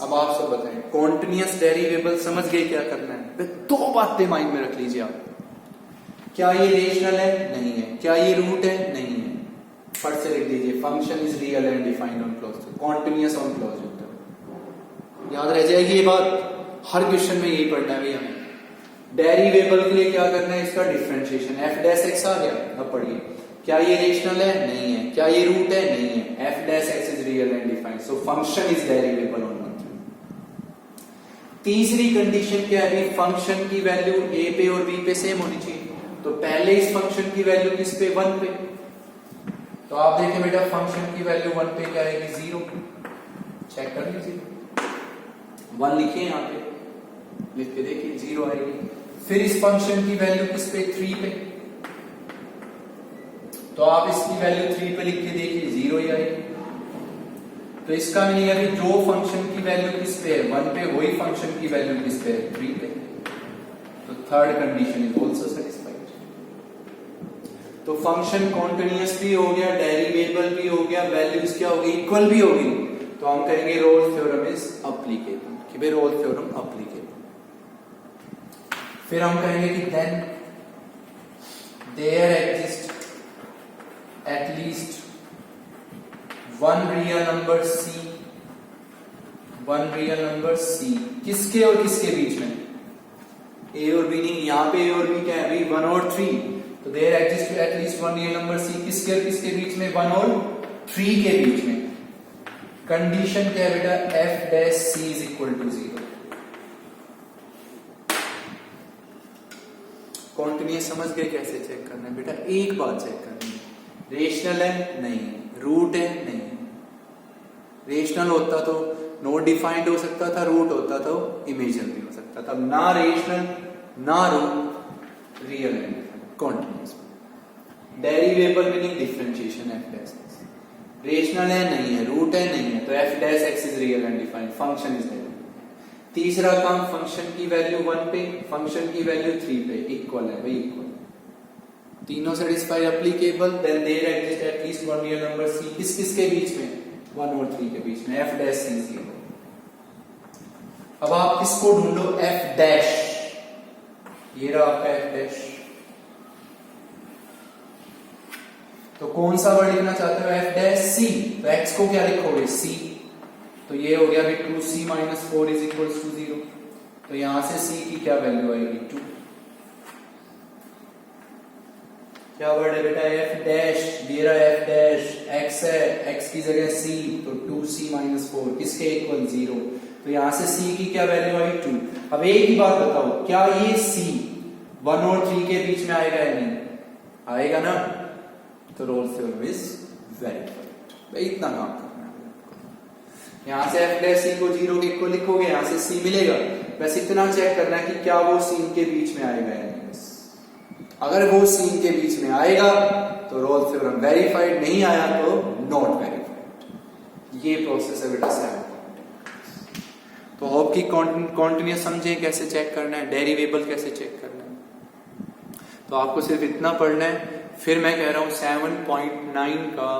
अब आप सब बताएं, कॉन्टिन्यूअस डेरिवेबल समझ गए क्या करना है? दो बातें माइंड में रख लीजिए आप। क्या ये रेशनल है? नहीं है। क्या ये रूट है? नहीं है। फट से लिख दीजिए function is real and defined on close, continuous on close interval. याद रह जाएगी ये बात, हर क्वेश्चन में यही पढ़ना है हमें। डेरिवेबल के लिए क्या करना है, इसका डिफरेंशिएशन। एफ डैश एक्स आ गया, अब पढ़िए क्या ये रेशनल है, नहीं है। क्या ये रूट है, नहीं है। F dash X is real and defined, so function is derivable on 1, 3। तीसरी कंडीशन क्या है, फंक्शन की वैल्यू ए पे और बी पे सेम होनी चाहिए। तो पहले इस फंक्शन की वैल्यू किस पे, 1 पे। तो आप देखें बेटा फंक्शन की वैल्यू 1 पे क्या आएगी, 0। चेक कर लीजिए, 1 लिखिए यहां पे, लिख के देखिए 0 आएगी। फिर इस फंक्शन की वैल्यू किस पे, 3 पे। तो आप इसकी वैल्यू 3 पे लिख के देखिए 0 ही आएगी। तो इसका मीनिंग है कि जो फंक्शन की वैल्यू किस पे है, 1 पे, वही फंक्शन की वैल्यू किस पे है, 3 पे। तो third condition is also satisfied. तो फंक्शन कॉन्टिन्यूअस भी हो गया, डेरिवेबल भी हो गया, वैल्यूज क्या होगी, इक्वल भी होगी। तो हम कहेंगे रोल्स थ्योरम इज अप्लीकेबल, कि भाई रोल्स थ्योरम अप्लीकेबल। फिर हम कहेंगे कि then there exist at least one real number c, one real number c, किसके और किसके बीच में, ए और बी नहीं, यहां पे ए और बी क्या है भाई, 1 और 3। तो there exist at least one real number c, किसके और किसके बीच में, 1 और 3 के बीच में। कंडीशन क्या है बेटा, f dash c is equal to 0। Continuous समझ गए कैसे चेक करना है बेटा, एक बात चेक करनी है, रेशनल है, नहीं है। रूट है, नहीं है। रेशनल होता तो नॉट डिफाइंड हो सकता था, रूट होता तो इमेजिनरी हो सकता था। ना रेशनल ना root, real and continuous. Derivable meaning differentiation, F dash X. Rational है, नहीं है। रूट है, नहीं है। तो F dash X is real and defined, function is derivable. तीसरा काम, फंक्शन की वैल्यू 1 पे, फंक्शन की वैल्यू 3 पे, इक्वल है भाई, इक्वल। तीनों satisfy, applicable. Then there exist at least one real number c, किस किस के बीच में, 1 और 3 के बीच में, एफ डैश सी 0। अब आप किसको ढूंढो, एफ डैश, ये रहा आपका एफ डैश। तो कौन सा वर्ड लिखना चाहते हो, एफ डैश सी। तो एक्स को क्या लिखोगे, सी। तो ये हो गया भी 2c minus 4 is equal to 0। तो यहां से c की क्या वैल्यू आएगी, 2। क्या वर्ड है बेटा, एफ डैश, दिया एफ डैश, x है, x की जगह c, तो 2c माइनस 4 किसके इक्वल, 0। तो यहां से c की क्या वैल्यू आई, 2। अब एक ही बात बताओ, क्या ये c 1 और 3 के बीच में आएगा या नहीं, आएगा ना। तो रोल्स थ्योरम इज वेरीफाइड। इतना काम करना है। यहां से एफ डैश सी को 0 के इक्वल लिखोगे, यहां से c मिलेगा। बस इतना चेक करना है कि क्या वो सीन के बीच में आएगा या नहीं। बस अगर वो सीन के बीच में आएगा तो रोल्स थ्योरम वेरीफाइड, नहीं आया तो नॉट वेरीफाइड। ये प्रोसेस है बेटा 7। तो होप की कॉन्टिन्यूअस समझे कैसे चेक करना है, डेरिवेबल कैसे चेक करना है। तो आपको सिर्फ इतना पढ़ना है। फिर मैं कह रहा हूं 7.9 का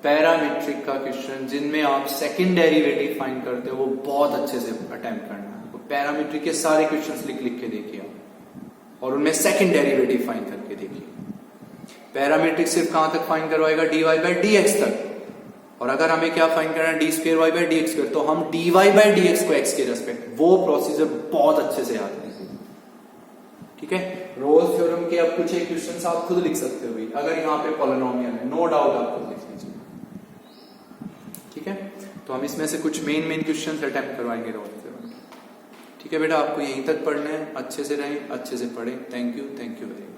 पैरामीट्रिक का क्वेश्चन, जिनमें आप सेकंड डेरिवेटिव फाइंड करते हो, वो बहुत अच्छे से अटेम्प्ट करना है। तो पैरामीट्रिक के सारे क्वेश्चंस लिख लिख के देखिए आप, और उनमें सेकंड डेरिवेटिव फाइंड करके देखिए। पैरामीट्रिक सिर्फ कहां तक फाइंड करवाएगा, dy बाई dx तक। और अगर हमें क्या फाइंड करना है, d square y by dx square, तो हम dy बाई dx को x के रेस्पेक्ट, वो प्रोसीजर बहुत अच्छे से याद कीजिए। ठीक है, रोल्स थ्योरम के अब कुछ एक क्वेश्चंस आप खुद लिख सकते हो भाई, अगर यहाँ पे पॉलिनोमियल है, नो डाउट आप खुद लिख लीजिए। ठीक है, तो हम इसमें से कुछ मेन क्वेश्चंस अटेम्प्ट करवाएंगे रोल्स थ्योरम। ठीक है बेटा, आपको यहीं तक पढ़ना है। अच्छे से रहें, अच्छे से पढ़ें। Thank you very much.